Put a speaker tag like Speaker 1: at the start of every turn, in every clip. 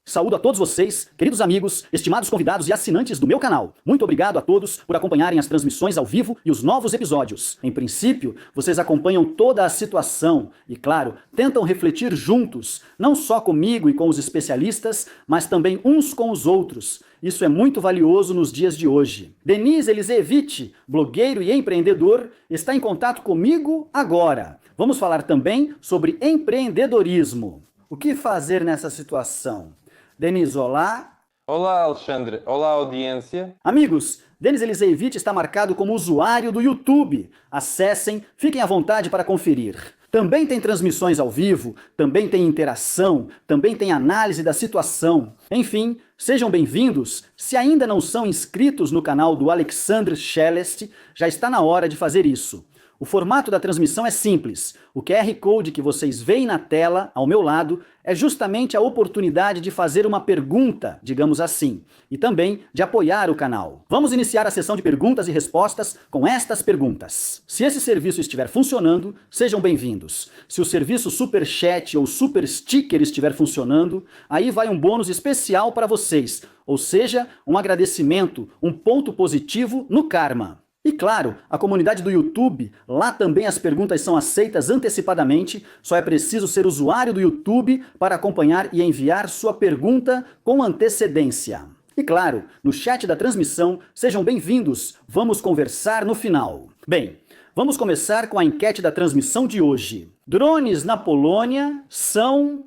Speaker 1: Saúdo a todos vocês, queridos amigos, estimados convidados e assinantes do meu canal. Muito obrigado a todos por acompanharem as transmissões ao vivo e os novos episódios. Em princípio, vocês acompanham toda a situação e, claro, tentam refletir juntos, não só comigo e com os especialistas, mas também uns com os outros. Isso é muito valioso nos dias de hoje. Denis Elisevich, blogueiro e empreendedor, está em contato comigo agora. Vamos falar também sobre empreendedorismo. O que fazer nessa situação? Denis, olá.
Speaker 2: Olá, Alexandre. Olá, audiência.
Speaker 1: Amigos, Denis Elisevich está marcado como usuário do YouTube. Acessem, fiquem à vontade para conferir. Também tem transmissões ao vivo, também tem interação, também tem análise da situação. Enfim, sejam bem-vindos. Se ainda não são inscritos no canal do Alexandre Shellest, já está na hora de fazer isso. O formato da transmissão é simples. O QR Code que vocês veem na tela, ao meu lado, é justamente a oportunidade de fazer uma pergunta, digamos assim, e também de apoiar o canal. Vamos iniciar a sessão de perguntas e respostas com estas perguntas. Se esse serviço estiver funcionando, sejam bem-vindos. Se o serviço Super Chat ou Super Sticker estiver funcionando, aí vai um bônus especial para vocês, ou seja, um agradecimento, um ponto positivo no karma. E claro, a comunidade do YouTube, lá também as perguntas são aceitas antecipadamente, só é preciso ser usuário do YouTube para acompanhar e enviar sua pergunta com antecedência. E claro, no chat da transmissão, sejam bem-vindos, vamos conversar no final. Bem, vamos começar com a enquete da transmissão de hoje. Drones na Polônia são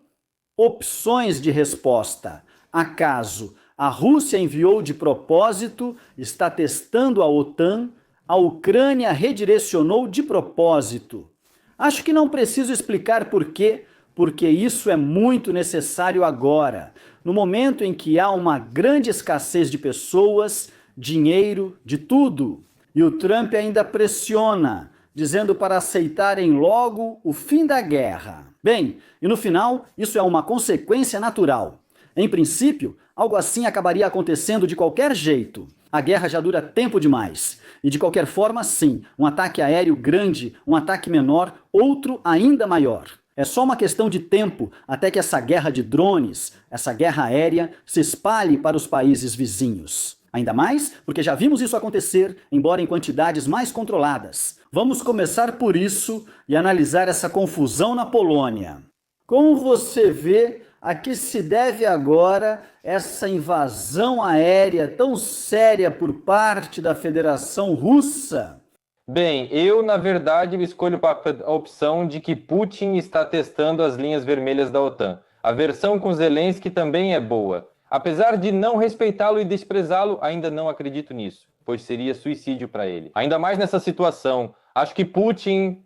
Speaker 1: opções de resposta. Acaso a Rússia enviou de propósito, está testando a OTAN, a Ucrânia redirecionou de propósito. Acho que não preciso explicar por quê, porque isso é muito necessário agora, no momento em que há uma grande escassez de pessoas, dinheiro, de tudo. E o Trump ainda pressiona, dizendo para aceitarem logo o fim da guerra. Bem, e no final, isso é uma consequência natural. Em princípio, algo assim acabaria acontecendo de qualquer jeito. A guerra já dura tempo demais. E de qualquer forma, sim, um ataque aéreo grande, um ataque menor, outro ainda maior. É só uma questão de tempo até que essa guerra de drones, essa guerra aérea, se espalhe para os países vizinhos. Ainda mais porque já vimos isso acontecer, embora em quantidades mais controladas. Vamos começar por isso e analisar essa confusão na Polônia. Como você vê, a que se deve agora essa invasão aérea tão séria por parte da Federação Russa?
Speaker 2: Bem, eu, na verdade, escolho a opção de que Putin está testando as linhas vermelhas da OTAN. A versão com Zelensky também é boa. Apesar de não respeitá-lo e desprezá-lo, ainda não acredito nisso, pois seria suicídio para ele. Ainda mais nessa situação. Acho que Putin,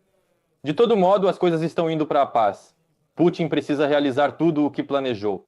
Speaker 2: de todo modo, as coisas estão indo para a paz. Putin precisa realizar tudo o que planejou.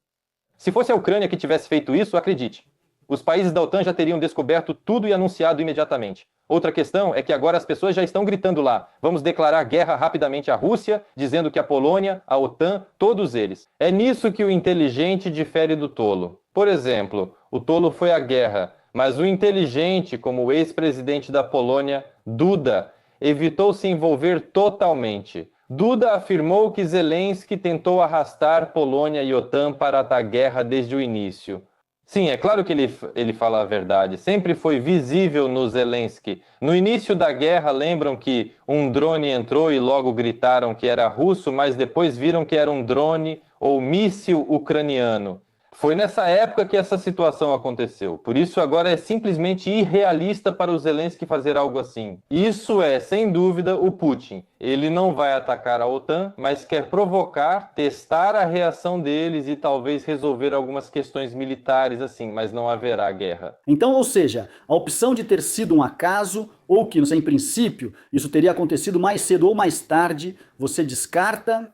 Speaker 2: Se fosse a Ucrânia que tivesse feito isso, acredite. Os países da OTAN já teriam descoberto tudo e anunciado imediatamente. Outra questão é que agora as pessoas já estão gritando lá. Vamos declarar guerra rapidamente à Rússia, dizendo que a Polônia, a OTAN, todos eles. É nisso que o inteligente difere do tolo. Por exemplo, o tolo foi à guerra, mas o inteligente, como o ex-presidente da Polônia, Duda, evitou se envolver totalmente. Duda afirmou que Zelensky tentou arrastar Polônia e OTAN para a guerra desde o início. Sim, é claro que ele fala a verdade. Sempre foi visível no Zelensky. No início da guerra, lembram que um drone entrou e logo gritaram que era russo, mas depois viram que era um drone ou míssil ucraniano. Foi nessa época que essa situação aconteceu. Por isso agora é simplesmente irrealista para o Zelensky fazer algo assim. Isso é, sem dúvida, o Putin. Ele não vai atacar a OTAN, mas quer provocar, testar a reação deles e talvez resolver algumas questões militares assim, mas não haverá guerra.
Speaker 1: Então, ou seja, a opção de ter sido um acaso, ou que, em princípio, isso teria acontecido mais cedo ou mais tarde, você descarta?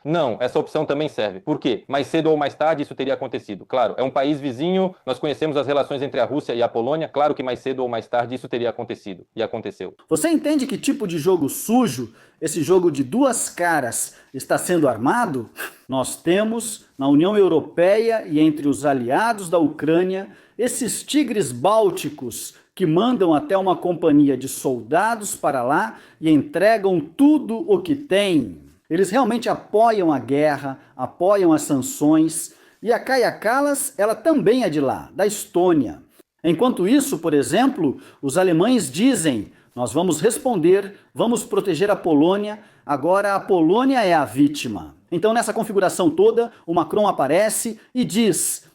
Speaker 2: Não, essa opção também serve. Por quê? Mais cedo ou mais tarde isso teria acontecido. Claro, é um país vizinho, nós conhecemos as relações entre a Rússia e a Polônia, claro que mais cedo ou mais tarde isso teria acontecido. E aconteceu.
Speaker 1: Você entende que tipo de jogo sujo, esse jogo de duas caras, está sendo armado? Nós temos, na União Europeia e entre os aliados da Ucrânia, esses tigres bálticos que mandam até uma companhia de soldados para lá e entregam tudo o que têm. Eles realmente apoiam a guerra, apoiam as sanções, e a Kaja Kallas, ela também é de lá, da Estônia. Enquanto isso, por exemplo, os alemães dizem: nós vamos responder, vamos proteger a Polônia, agora a Polônia é a vítima. Então, nessa configuração toda, o Macron aparece e diz: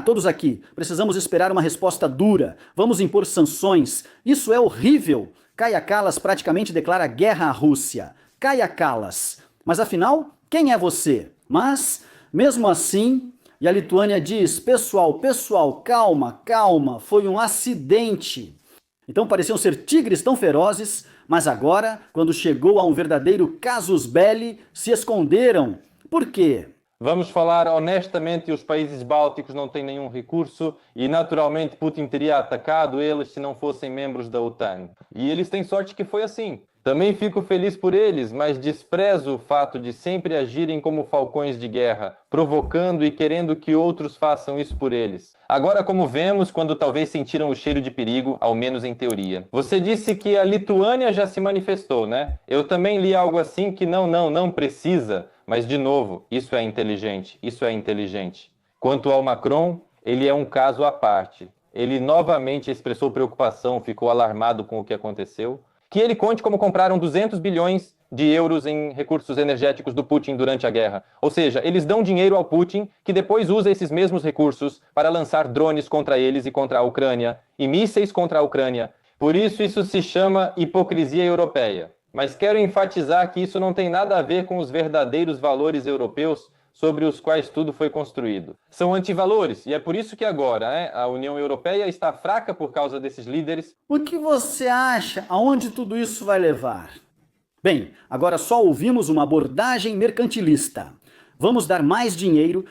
Speaker 1: todos aqui, precisamos esperar uma resposta dura, vamos impor sanções, isso é horrível. Kaja Kallas praticamente declara guerra à Rússia. Kaja Kallas. Mas afinal, quem é você? Mas, mesmo assim, e a Lituânia diz: pessoal, calma, calma, foi um acidente. Então pareciam ser tigres tão ferozes, mas agora, quando chegou a um verdadeiro casus belli, se esconderam. Por quê?
Speaker 2: Vamos falar honestamente, os países bálticos não têm nenhum recurso e naturalmente Putin teria atacado eles se não fossem membros da OTAN. E eles têm sorte que foi assim. Também fico feliz por eles, mas desprezo o fato de sempre agirem como falcões de guerra, provocando e querendo que outros façam isso por eles. Agora, como vemos, quando talvez sentiram o cheiro de perigo, ao menos em teoria. Você disse que a Lituânia já se manifestou, né? Eu também li algo assim que não precisa. Mas, de novo, isso é inteligente, isso é inteligente. Quanto ao Macron, ele é um caso à parte. Ele novamente expressou preocupação, ficou alarmado com o que aconteceu. Que ele conte como compraram 200 bilhões de euros em recursos energéticos do Putin durante a guerra. Ou seja, eles dão dinheiro ao Putin, que depois usa esses mesmos recursos para lançar drones contra eles e contra a Ucrânia, e mísseis contra a Ucrânia. Por isso se chama hipocrisia europeia. Mas quero enfatizar que isso não tem nada a ver com os verdadeiros valores europeus sobre os quais tudo foi construído. São antivalores, e é por isso que agora a União Europeia está fraca por causa desses líderes.
Speaker 1: O que você acha? Aonde tudo isso vai levar? Bem, agora só ouvimos uma abordagem mercantilista. Vamos dar mais dinheiro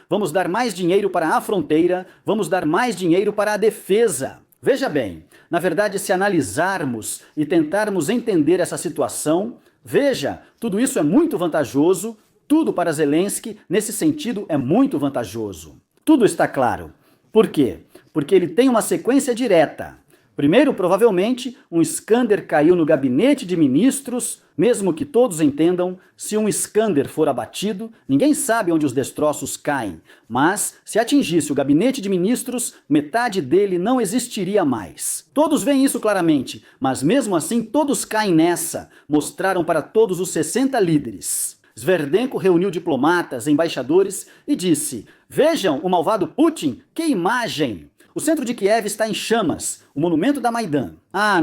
Speaker 1: para a fronteira, vamos dar mais dinheiro para a defesa. Veja bem, na verdade, se analisarmos e tentarmos entender essa situação, veja, tudo isso é muito vantajoso, tudo para Zelensky, nesse sentido, é muito vantajoso. Tudo está claro. Por quê? Porque ele tem uma sequência direta. Primeiro, provavelmente, um Iskander caiu no gabinete de ministros, mesmo que todos entendam, se um Iskander for abatido, ninguém sabe onde os destroços caem, mas se atingisse o gabinete de ministros, metade dele não existiria mais. Todos veem isso claramente, mas mesmo assim todos caem nessa, mostraram para todos os 60 líderes. Sverdenko reuniu diplomatas, embaixadores e disse: vejam o malvado Putin, que imagem! O centro de Kiev está em chamas, o monumento da Maidan.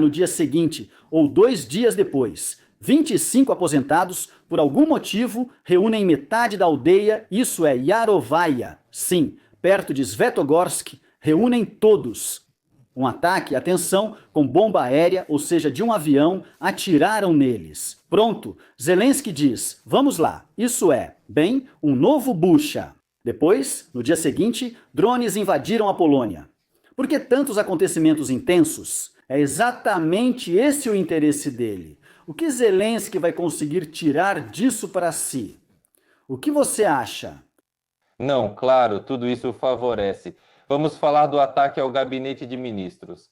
Speaker 1: No dia seguinte, ou 2 dias depois, 25 aposentados, por algum motivo, reúnem metade da aldeia, isso é Yarovaya. Sim, perto de Svetogorsk, reúnem todos. Um ataque, atenção, com bomba aérea, ou seja, de um avião, atiraram neles. Pronto, Zelensky diz: vamos lá, isso é, bem, um novo Bucha. Depois, no dia seguinte, drones invadiram a Polônia. Por que tantos acontecimentos intensos? É exatamente esse o interesse dele. O que Zelensky vai conseguir tirar disso para si? O que você acha?
Speaker 2: Não, claro, tudo isso favorece. Vamos falar do ataque ao gabinete de ministros.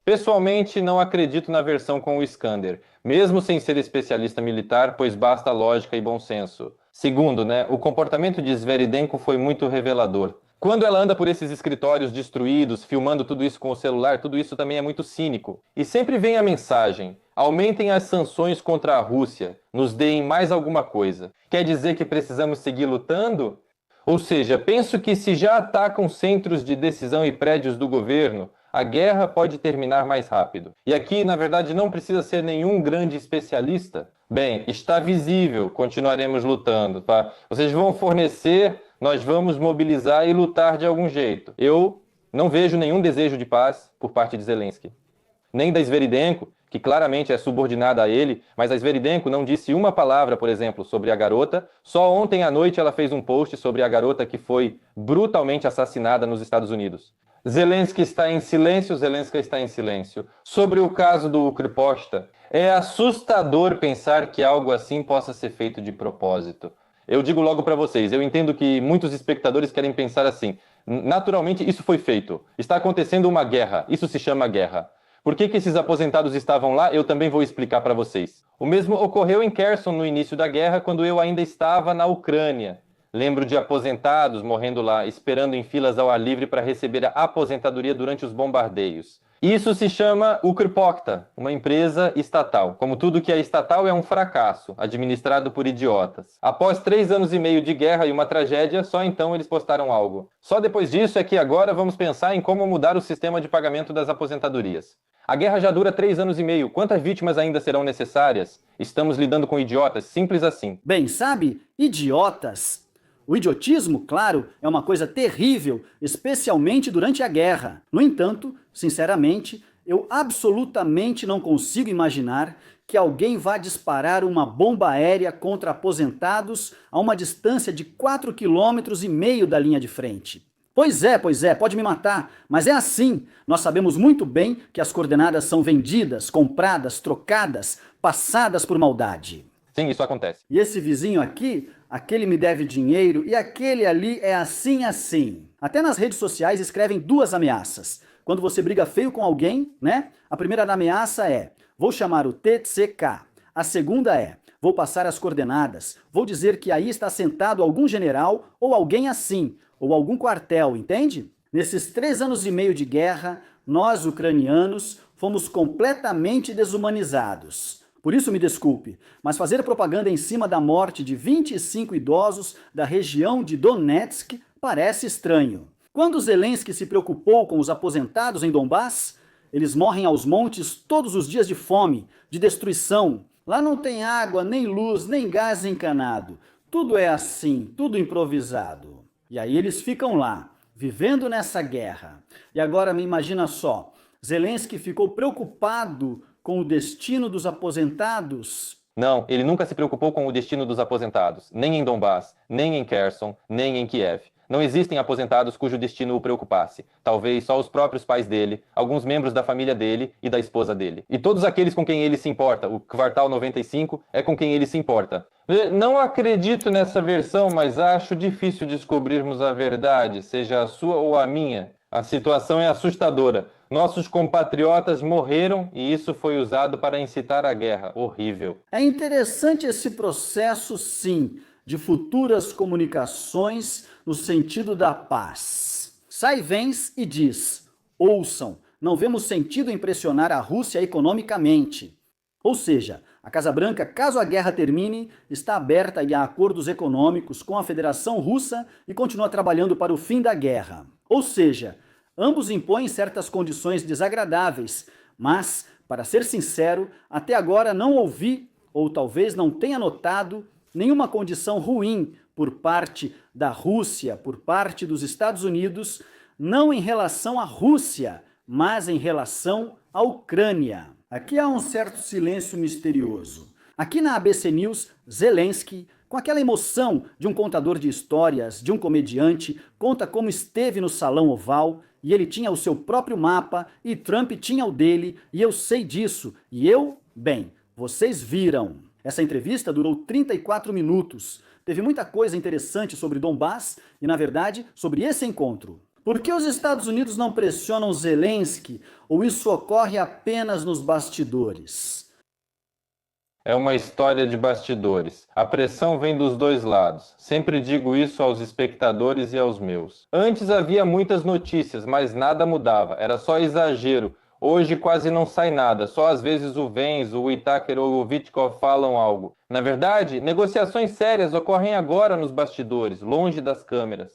Speaker 2: Pessoalmente, não acredito na versão com o Iskander, mesmo sem ser especialista militar, pois basta lógica e bom senso. Segundo, o comportamento de Sverdenko foi muito revelador. Quando ela anda por esses escritórios destruídos, filmando tudo isso com o celular, tudo isso também é muito cínico. E sempre vem a mensagem: aumentem as sanções contra a Rússia, nos deem mais alguma coisa. Quer dizer que precisamos seguir lutando? Ou seja, penso que se já atacam centros de decisão e prédios do governo, a guerra pode terminar mais rápido. E aqui, na verdade, não precisa ser nenhum grande especialista. Bem, está visível, continuaremos lutando, tá? Vocês vão fornecer, nós vamos mobilizar e lutar de algum jeito. Eu não vejo nenhum desejo de paz por parte de Zelensky. Nem da Sverdenko, que claramente é subordinada a ele, mas a Sverdenko não disse uma palavra, por exemplo, sobre a garota. Só ontem à noite ela fez um post sobre a garota que foi brutalmente assassinada nos Estados Unidos. Zelensky está em silêncio, Zelensky está em silêncio. Sobre o caso do Ukriposhta, é assustador pensar que algo assim possa ser feito de propósito. Eu digo logo para vocês, eu entendo que muitos espectadores querem pensar assim: naturalmente isso foi feito, está acontecendo uma guerra, isso se chama guerra. Por que esses aposentados estavam lá, eu também vou explicar para vocês. O mesmo ocorreu em Kherson no início da guerra, quando eu ainda estava na Ucrânia. Lembro de aposentados morrendo lá, esperando em filas ao ar livre para receber a aposentadoria durante os bombardeios. Isso se chama Ukhrpokta, uma empresa estatal. Como tudo que é estatal é um fracasso, administrado por idiotas. Após 3 anos e meio de guerra e uma tragédia, só então eles postaram algo. Só depois disso é que agora vamos pensar em como mudar o sistema de pagamento das aposentadorias. A guerra já dura 3 anos e meio. Quantas vítimas ainda serão necessárias? Estamos lidando com idiotas, simples assim.
Speaker 1: Bem, sabe, idiotas. O idiotismo, claro, é uma coisa terrível, especialmente durante a guerra. No entanto, sinceramente, eu absolutamente não consigo imaginar que alguém vá disparar uma bomba aérea contra aposentados a uma distância de 4,5 km da linha de frente. Pois é, pode me matar, mas é assim. Nós sabemos muito bem que as coordenadas são vendidas, compradas, trocadas, passadas por maldade.
Speaker 2: Sim, isso acontece.
Speaker 1: E esse vizinho aqui, aquele me deve dinheiro e aquele ali é assim assim. Até nas redes sociais escrevem 2 ameaças. Quando você briga feio com alguém, né? A primeira ameaça é: vou chamar o TCK. A segunda é: vou passar as coordenadas. Vou dizer que aí está sentado algum general ou alguém assim, ou algum quartel, entende? Nesses 3 anos e meio de guerra, nós, ucranianos, fomos completamente desumanizados. Por isso, me desculpe, mas fazer propaganda em cima da morte de 25 idosos da região de Donetsk parece estranho. Quando Zelensky se preocupou com os aposentados em Donbass, eles morrem aos montes todos os dias de fome, de destruição. Lá não tem água, nem luz, nem gás encanado. Tudo é assim, tudo improvisado. E aí eles ficam lá, vivendo nessa guerra. E agora me imagina só, Zelensky ficou preocupado com o destino dos aposentados?
Speaker 2: Não, ele nunca se preocupou com o destino dos aposentados, nem em Donbass, nem em Kherson, nem em Kiev. Não existem aposentados cujo destino o preocupasse. Talvez só os próprios pais dele, alguns membros da família dele e da esposa dele. E todos aqueles com quem ele se importa, o Kvartal 95 é com quem ele se importa. Não acredito nessa versão, mas acho difícil descobrirmos a verdade, seja a sua ou a minha. A situação é assustadora. Nossos compatriotas morreram e isso foi usado para incitar a guerra. Horrível.
Speaker 1: É interessante esse processo, sim, de futuras comunicações no sentido da paz. Sai Vence e diz: ouçam, não vemos sentido em pressionar a Rússia economicamente. Ou seja, a Casa Branca, caso a guerra termine, está aberta a acordos econômicos com a Federação Russa e continua trabalhando para o fim da guerra. Ou seja, ambos impõem certas condições desagradáveis, mas, para ser sincero, até agora não ouvi, ou talvez não tenha notado, nenhuma condição ruim por parte da Rússia, por parte dos Estados Unidos, não em relação à Rússia, mas em relação à Ucrânia. Aqui há um certo silêncio misterioso. Aqui na ABC News, Zelensky, com aquela emoção de um contador de histórias, de um comediante, conta como esteve no Salão Oval, e ele tinha o seu próprio mapa, e Trump tinha o dele, e eu sei disso, e eu, bem, vocês viram. Essa entrevista durou 34 minutos. Teve muita coisa interessante sobre Donbass e, na verdade, sobre esse encontro. Por que os Estados Unidos não pressionam Zelensky, ou isso ocorre apenas nos bastidores?
Speaker 2: É uma história de bastidores. A pressão vem dos dois lados. Sempre digo isso aos espectadores e aos meus. Antes havia muitas notícias, mas nada mudava. Era só exagero. Hoje quase não sai nada. Só às vezes o Vence, o Whittaker ou o Witkoff falam algo. Na verdade, negociações sérias ocorrem agora nos bastidores, longe das câmeras.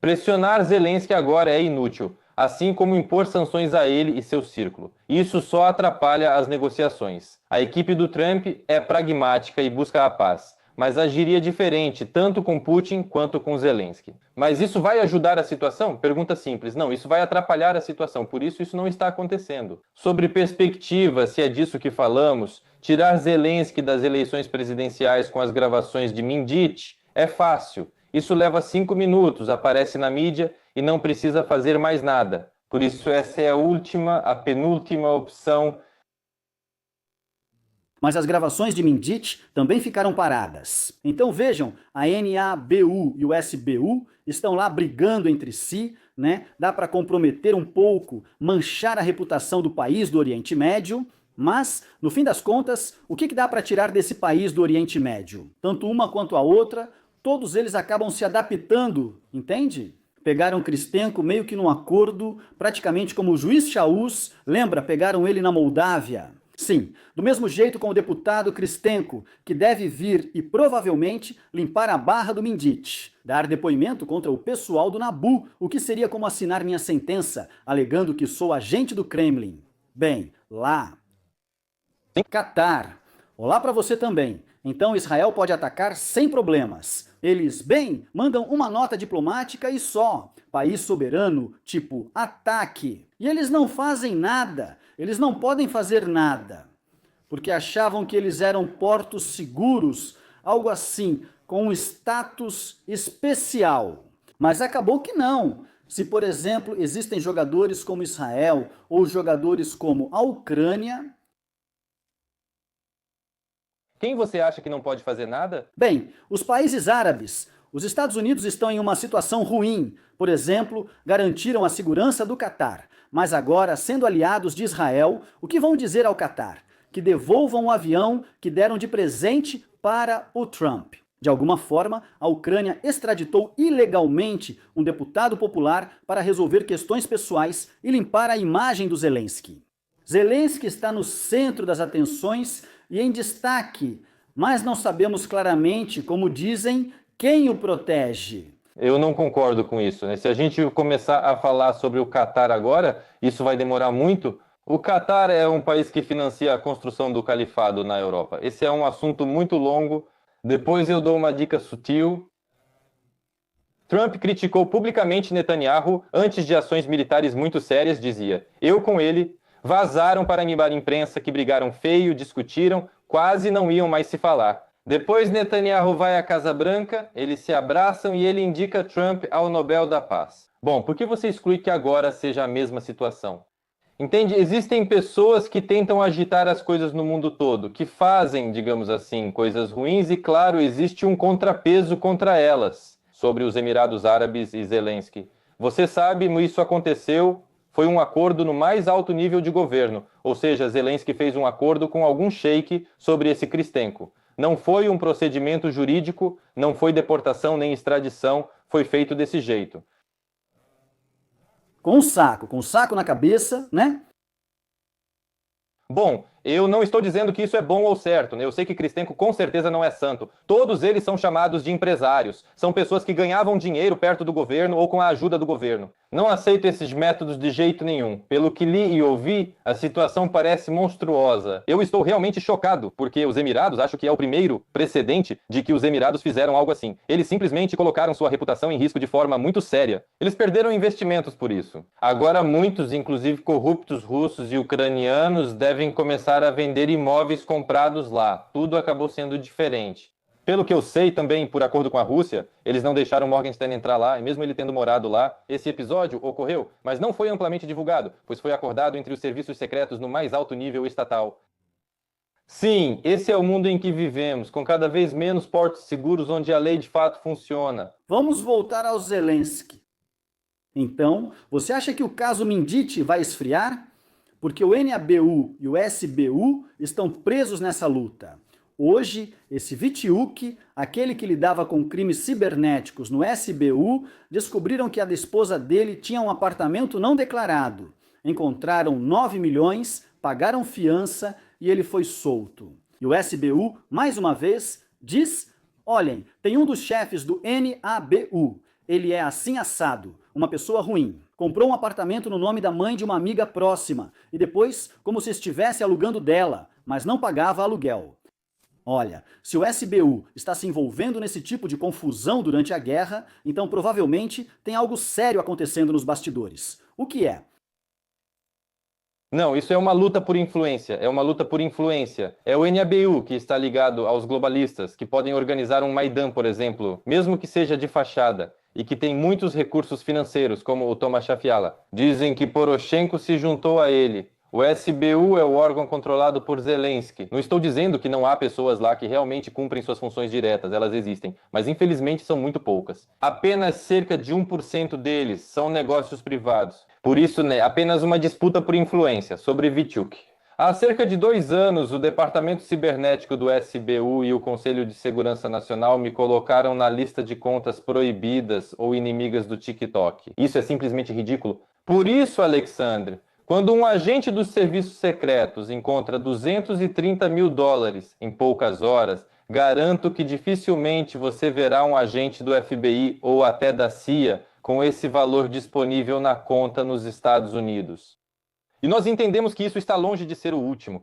Speaker 2: Pressionar Zelensky agora é inútil, assim como impor sanções a ele e seu círculo. Isso só atrapalha as negociações. A equipe do Trump é pragmática e busca a paz, mas agiria diferente tanto com Putin quanto com Zelensky. Mas isso vai ajudar a situação? Pergunta simples. Não, isso vai atrapalhar a situação, por isso não está acontecendo. Sobre perspectiva, se é disso que falamos, tirar Zelensky das eleições presidenciais com as gravações de Mindit é fácil. Isso leva 5 minutos, aparece na mídia e não precisa fazer mais nada. Por isso essa é a penúltima opção.
Speaker 1: Mas as gravações de Mindit também ficaram paradas. Então vejam, a NABU e o SBU estão lá brigando entre si, né? Dá para comprometer um pouco, manchar a reputação do país do Oriente Médio, mas, no fim das contas, o que dá para tirar desse país do Oriente Médio? Tanto uma quanto a outra, todos eles acabam se adaptando, entende? Pegaram Kristenko meio que num acordo, praticamente como o juiz Chaus, lembra? Pegaram ele na Moldávia. Sim, do mesmo jeito com o deputado Kristenko, que deve vir e provavelmente limpar a barra do Mindit, dar depoimento contra o pessoal do Nabu, o que seria como assinar minha sentença, alegando que sou agente do Kremlin. Bem, lá. Catar. Olá para você também. Então Israel pode atacar sem problemas. Eles, bem, mandam uma nota diplomática e só. País soberano, tipo ataque. E eles não fazem nada. Eles não podem fazer nada. Porque achavam que eles eram portos seguros, algo assim, com um status especial. Mas acabou que não. Se, por exemplo, existem jogadores como Israel ou jogadores como a Ucrânia.
Speaker 2: Quem você acha que não pode fazer nada?
Speaker 1: Bem, os países árabes. Os Estados Unidos estão em uma situação ruim. Por exemplo, garantiram a segurança do Catar. Mas agora, sendo aliados de Israel, o que vão dizer ao Catar? Que devolvam o avião que deram de presente para o Trump. De alguma forma, a Ucrânia extraditou ilegalmente um deputado popular para resolver questões pessoais e limpar a imagem do Zelensky. Zelensky está no centro das atenções e em destaque, mas não sabemos claramente, como dizem, quem o protege.
Speaker 2: Eu não concordo com isso, né? Se a gente começar a falar sobre o Catar agora, isso vai demorar muito. O Catar é um país que financia a construção do califado na Europa. Esse é um assunto muito longo. Depois eu dou uma dica sutil. Trump criticou publicamente Netanyahu antes de ações militares muito sérias, dizia. Eu com ele. Vazaram para animar a imprensa que brigaram feio, discutiram, quase não iam mais se falar. Depois Netanyahu vai à Casa Branca, eles se abraçam e ele indica Trump ao Nobel da Paz. Bom, por que você exclui que agora seja a mesma situação? Entende? Existem pessoas que tentam agitar as coisas no mundo todo, que fazem, digamos assim, coisas ruins e, claro, existe um contrapeso contra elas, sobre os Emirados Árabes e Zelensky. Você sabe, isso aconteceu... Foi um acordo no mais alto nível de governo, ou seja, Zelensky fez um acordo com algum sheik sobre esse Kristenko. Não foi um procedimento jurídico, não foi deportação nem extradição, foi feito desse jeito.
Speaker 1: Com um saco na cabeça, né?
Speaker 2: Bom, eu não estou dizendo que isso é bom ou certo, né? Eu sei que Kristenko com certeza não é santo. Todos eles são chamados de empresários. São pessoas que ganhavam dinheiro perto do governo ou com a ajuda do governo. Não aceito esses métodos de jeito nenhum. Pelo que li e ouvi, a situação parece monstruosa. Eu estou realmente chocado, porque os Emirados, acho que é o primeiro precedente de que os Emirados fizeram algo assim. Eles simplesmente colocaram sua reputação em risco de forma muito séria. Eles perderam investimentos por isso. Agora muitos, inclusive corruptos russos e ucranianos, devem começar a vender imóveis comprados lá. Tudo acabou sendo diferente. Pelo que eu sei também, por acordo com a Rússia, eles não deixaram Morgenstern entrar lá, e mesmo ele tendo morado lá, esse episódio ocorreu, mas não foi amplamente divulgado, pois foi acordado entre os serviços secretos no mais alto nível estatal. Sim, esse é o mundo em que vivemos, com cada vez menos portos seguros onde a lei de fato funciona.
Speaker 1: Vamos voltar ao Zelensky. Então, você acha que o caso Mindit vai esfriar? Porque o NABU e o SBU estão presos nessa luta. Hoje, esse Vitiuk, aquele que lidava com crimes cibernéticos no SBU, descobriram que a esposa dele tinha um apartamento não declarado. Encontraram 9 milhões, pagaram fiança e ele foi solto. E o SBU, mais uma vez, diz: olhem, tem um dos chefes do NABU. Ele é assim assado, uma pessoa ruim. Comprou um apartamento no nome da mãe de uma amiga próxima e depois, como se estivesse alugando dela, mas não pagava aluguel. Olha, se o SBU está se envolvendo nesse tipo de confusão durante a guerra, então provavelmente tem algo sério acontecendo nos bastidores. O que é?
Speaker 2: Não, isso é uma luta por influência, é uma luta por influência. É o NABU que está ligado aos globalistas, que podem organizar um Maidan, por exemplo, mesmo que seja de fachada, e que tem muitos recursos financeiros, como o Thomas Shafiala. Dizem que Poroshenko se juntou a ele. O SBU é o órgão controlado por Zelensky. Não estou dizendo que não há pessoas lá que realmente cumprem suas funções diretas, elas existem, mas infelizmente são muito poucas. Apenas cerca de 1% deles são negócios privados. Por isso, apenas uma disputa por influência sobre Vytchuk. Há cerca de 2 anos, o Departamento Cibernético do SBU e o Conselho de Segurança Nacional me colocaram na lista de contas proibidas ou inimigas do TikTok. Isso é simplesmente ridículo. Por isso, Alexandre, quando um agente dos serviços secretos encontra $230 mil em poucas horas, garanto que dificilmente você verá um agente do FBI ou até da CIA com esse valor disponível na conta nos Estados Unidos. E nós entendemos que isso está longe de ser o último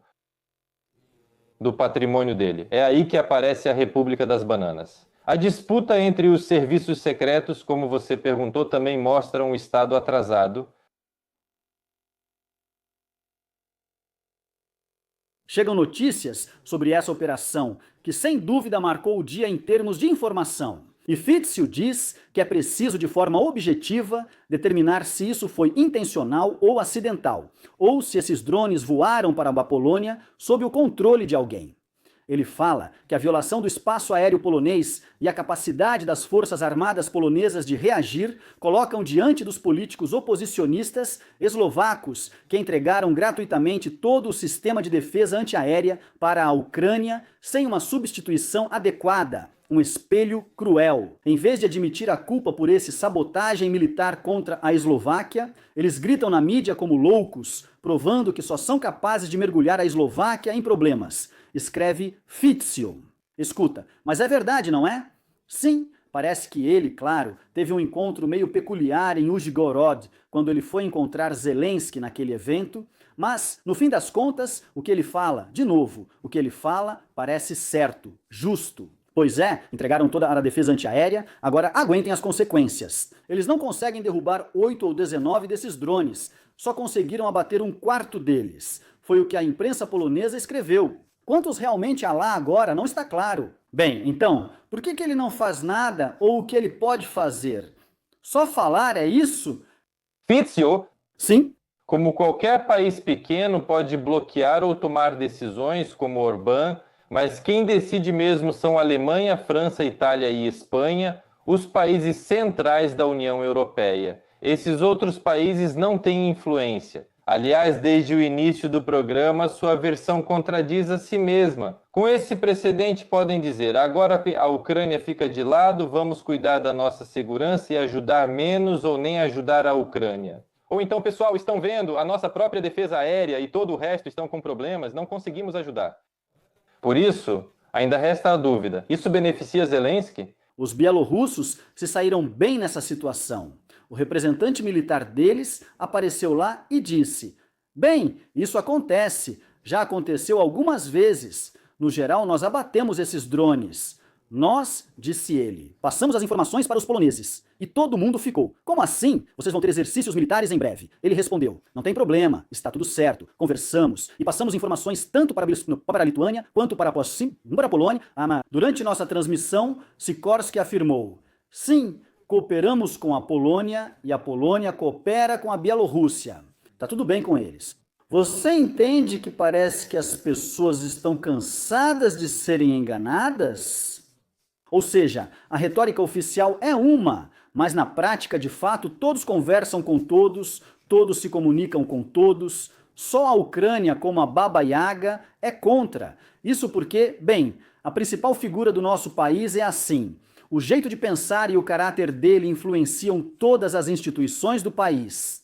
Speaker 2: do patrimônio dele. É aí que aparece a República das Bananas. A disputa entre os serviços secretos, como você perguntou, também mostra um Estado atrasado.
Speaker 1: Chegam notícias sobre essa operação, que sem dúvida marcou o dia em termos de informação. E Fitzio diz que é preciso, de forma objetiva, determinar se isso foi intencional ou acidental, ou se esses drones voaram para a Polônia sob o controle de alguém. Ele fala que a violação do espaço aéreo polonês e a capacidade das forças armadas polonesas de reagir colocam diante dos políticos oposicionistas eslovacos que entregaram gratuitamente todo o sistema de defesa antiaérea para a Ucrânia sem uma substituição adequada. Um espelho cruel. Em vez de admitir a culpa por esse sabotagem militar contra a Eslováquia, eles gritam na mídia como loucos, provando que só são capazes de mergulhar a Eslováquia em problemas. Escreve Fitzio. Escuta, mas é verdade, não é? Sim, parece que ele, claro, teve um encontro meio peculiar em Uzhgorod, quando ele foi encontrar Zelensky naquele evento, mas, no fim das contas, o que ele fala, de novo, o que ele fala parece certo, justo. Pois é, entregaram toda a defesa antiaérea, agora aguentem as consequências. Eles não conseguem derrubar 8 ou 19 desses drones, só conseguiram abater 1/4 deles. Foi o que a imprensa polonesa escreveu. Quantos realmente há lá agora não está claro. Bem, então, por que ele não faz nada ou o que ele pode fazer? Só falar é isso?
Speaker 2: Fitzio,
Speaker 1: Sim.
Speaker 2: como qualquer país pequeno, pode bloquear ou tomar decisões como Orbán, mas quem decide mesmo são Alemanha, França, Itália e Espanha, os países centrais da União Europeia. Esses outros países não têm influência. Aliás, desde o início do programa, sua versão contradiz a si mesma. Com esse precedente, podem dizer: agora a Ucrânia fica de lado, vamos cuidar da nossa segurança e ajudar menos ou nem ajudar a Ucrânia. Ou então, pessoal, estão vendo? A nossa própria defesa aérea e todo o resto estão com problemas, não conseguimos ajudar. Por isso, ainda resta a dúvida: isso beneficia Zelensky?
Speaker 1: Os bielorrussos se saíram bem nessa situação. O representante militar deles apareceu lá e disse: bem, isso acontece, já aconteceu algumas vezes. No geral, nós abatemos esses drones. Nós, disse ele, passamos as informações para os poloneses. E todo mundo ficou: como assim? Vocês vão ter exercícios militares em breve. Ele respondeu: não tem problema, está tudo certo. Conversamos e passamos informações tanto para a Lituânia quanto para a Polônia. Durante nossa transmissão, Sikorsky afirmou: sim, cooperamos com a Polônia e a Polônia coopera com a Bielorrússia. Tá tudo bem com eles. Você entende que parece que as pessoas estão cansadas de serem enganadas? Ou seja, a retórica oficial é uma, mas na prática, de fato, todos conversam com todos, todos se comunicam com todos. Só a Ucrânia, como a Baba Yaga, é contra. Isso porque, bem, a principal figura do nosso país é assim. O jeito de pensar e o caráter dele influenciam todas as instituições do país.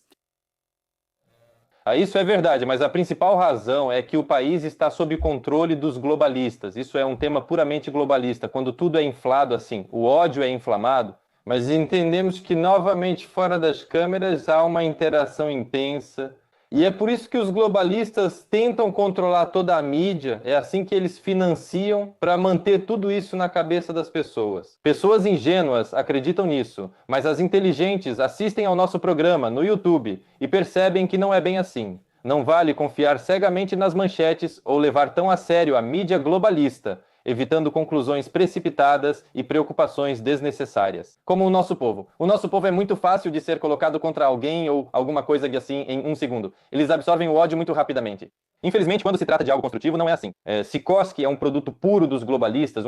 Speaker 2: Isso é verdade, mas a principal razão é que o país está sob controle dos globalistas. Isso é um tema puramente globalista. Quando tudo é inflado assim, o ódio é inflamado, mas entendemos que, novamente, fora das câmeras, há uma interação intensa. E é por isso que os globalistas tentam controlar toda a mídia, é assim que eles financiam para manter tudo isso na cabeça das pessoas. Pessoas ingênuas acreditam nisso, mas as inteligentes assistem ao nosso programa no YouTube e percebem que não é bem assim. Não vale confiar cegamente nas manchetes ou levar tão a sério a mídia globalista. evitando conclusões precipitadas e preocupações desnecessárias. Como o nosso povo. O nosso povo é muito fácil de ser colocado contra alguém ou alguma coisa assim em um segundo. Eles absorvem o ódio muito rapidamente. Infelizmente, quando se trata de algo construtivo, não é assim. Sikorsky é um produto puro dos globalistas,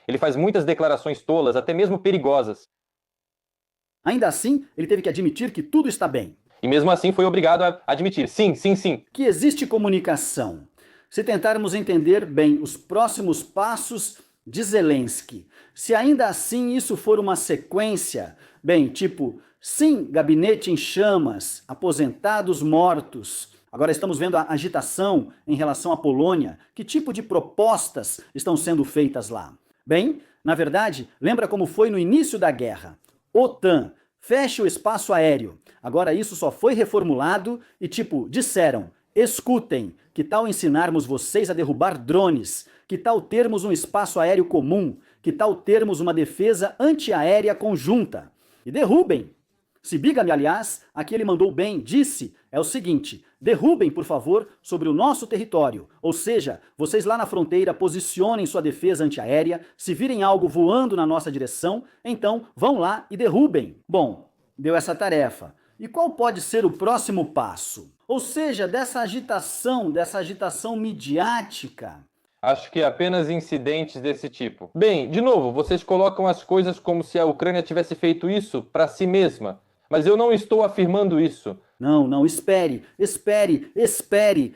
Speaker 2: Ele faz muitas declarações tolas, até mesmo perigosas.
Speaker 1: Ainda assim, ele teve que admitir que tudo está bem.
Speaker 2: E mesmo assim foi obrigado a admitir, sim,
Speaker 1: que existe comunicação. Se tentarmos entender bem os próximos passos de Zelensky, se ainda assim isso for uma sequência, bem, tipo, sim, gabinete em chamas, aposentados mortos. Agora estamos vendo a agitação em relação à Polônia. Que tipo de propostas estão sendo feitas lá? Bem, na verdade, lembra como foi no início da guerra. OTAN, feche o espaço aéreo. Agora isso só foi reformulado e disseram, escutem, que tal ensinarmos vocês a derrubar drones? Que tal termos um espaço aéreo comum? Que tal termos uma defesa antiaérea conjunta? E derrubem! Sibigami, aliás, aqui ele mandou bem, disse, é o seguinte, derrubem, por favor, sobre o nosso território. Ou seja, vocês lá na fronteira posicionem sua defesa antiaérea, se virem algo voando na nossa direção, então vão lá e derrubem. Bom, deu essa tarefa. E qual pode ser o próximo passo? Ou seja, dessa agitação midiática.
Speaker 2: Acho que apenas incidentes desse tipo. Bem, de novo, vocês colocam as coisas como se a Ucrânia tivesse feito isso para si mesma. Mas eu não estou afirmando isso.
Speaker 1: Não, espere. Espere.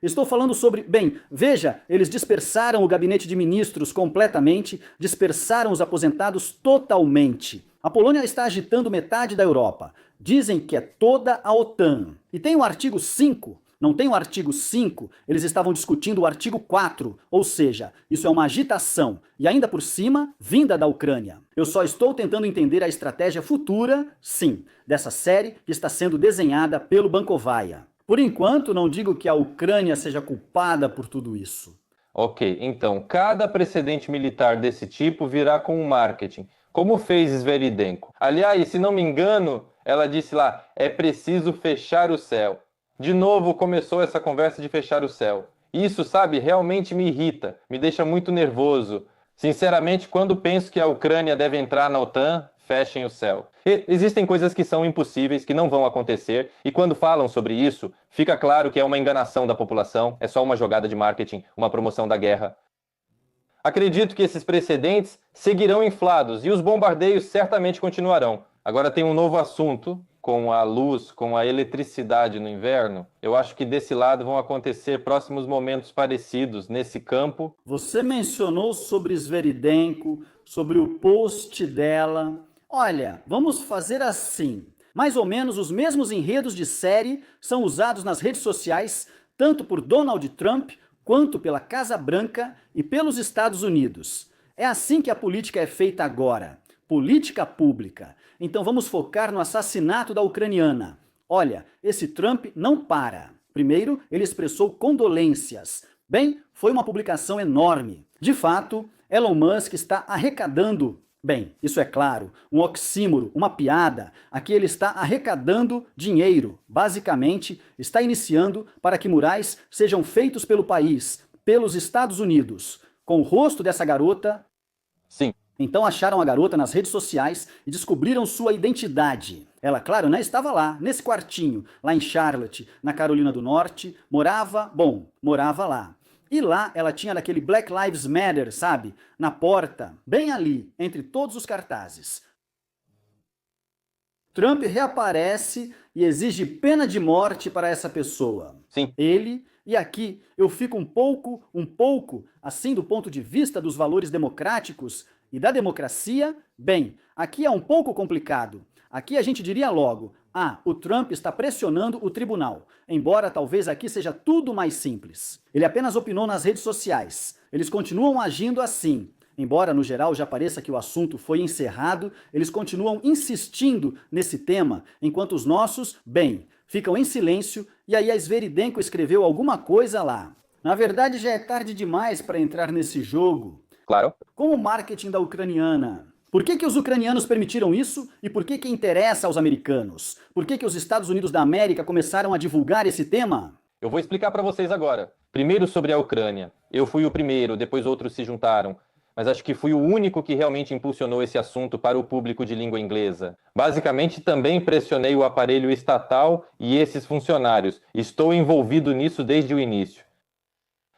Speaker 1: Estou falando sobre... Bem, veja, eles dispersaram o gabinete de ministros completamente, dispersaram os aposentados totalmente. A Polônia está agitando metade da Europa. Dizem que é toda a OTAN. E tem o artigo 5. Não tem o artigo 5, eles estavam discutindo o artigo 4, ou seja, isso é uma agitação, e ainda por cima, vinda da Ucrânia. Eu só estou tentando entender a estratégia futura, sim, dessa série que está sendo desenhada pelo Bankovaia. Por enquanto, não digo que a Ucrânia seja culpada por tudo isso.
Speaker 2: Ok, então, cada precedente militar desse tipo virá com um marketing, como fez Sveridenko. Aliás, se não me engano, ela disse lá, é preciso fechar o céu. De novo começou essa conversa de fechar o céu. Isso, sabe, realmente me irrita, me deixa muito nervoso. Sinceramente, quando penso que a Ucrânia deve entrar na OTAN, fechem o céu. Existem coisas que são impossíveis, que não vão acontecer, e quando falam sobre isso, fica claro que é uma enganação da população, é só uma jogada de marketing, uma promoção da guerra. Acredito que esses precedentes seguirão inflados e os bombardeios certamente continuarão. Agora tem um novo assunto, com a luz, com a eletricidade no inverno. Eu acho que desse lado vão acontecer próximos momentos parecidos nesse campo.
Speaker 1: Você mencionou sobre Sveridenko, sobre o post dela. Olha, vamos fazer assim. Mais ou menos os mesmos enredos de série são usados nas redes sociais, tanto por Donald Trump, quanto pela Casa Branca e pelos Estados Unidos. É assim que a política é feita agora. Política pública. Então vamos focar no assassinato da ucraniana. Olha, esse Trump não para. Primeiro, ele expressou condolências. Bem, foi uma publicação enorme. De fato, Elon Musk está arrecadando, bem, isso é claro, um oxímoro, uma piada. Aqui ele está arrecadando dinheiro. Basicamente, está iniciando para que murais sejam feitos pelo país, pelos Estados Unidos. Com o rosto dessa garota...
Speaker 2: Sim.
Speaker 1: Então acharam a garota nas redes sociais e descobriram sua identidade. Ela, claro, né, estava lá, nesse quartinho, lá em Charlotte, na Carolina do Norte, morava lá. E lá ela tinha daquele Black Lives Matter, sabe? Na porta, bem ali, entre todos os cartazes. Trump reaparece e exige pena de morte para essa pessoa.
Speaker 2: Sim.
Speaker 1: Ele... E aqui eu fico um pouco, assim do ponto de vista dos valores democráticos e da democracia, bem, aqui é um pouco complicado. Aqui a gente diria logo, o Trump está pressionando o tribunal, embora talvez aqui seja tudo mais simples. Ele apenas opinou nas redes sociais. Eles continuam agindo assim. Embora no geral já pareça que o assunto foi encerrado, eles continuam insistindo nesse tema, enquanto os nossos, bem, ficam em silêncio, e aí a Sveridenko escreveu alguma coisa lá. Na verdade já é tarde demais para entrar nesse jogo.
Speaker 2: Claro.
Speaker 1: Com o marketing da ucraniana. Por que os ucranianos permitiram isso e por que interessa aos americanos? Por que os Estados Unidos da América começaram a divulgar esse tema?
Speaker 2: Eu vou explicar para vocês agora. Primeiro sobre a Ucrânia. Eu fui o primeiro, depois outros se juntaram. Mas acho que fui o único que realmente impulsionou esse assunto para o público de língua inglesa. Basicamente, também pressionei o aparelho estatal e esses funcionários. Estou envolvido nisso desde o início.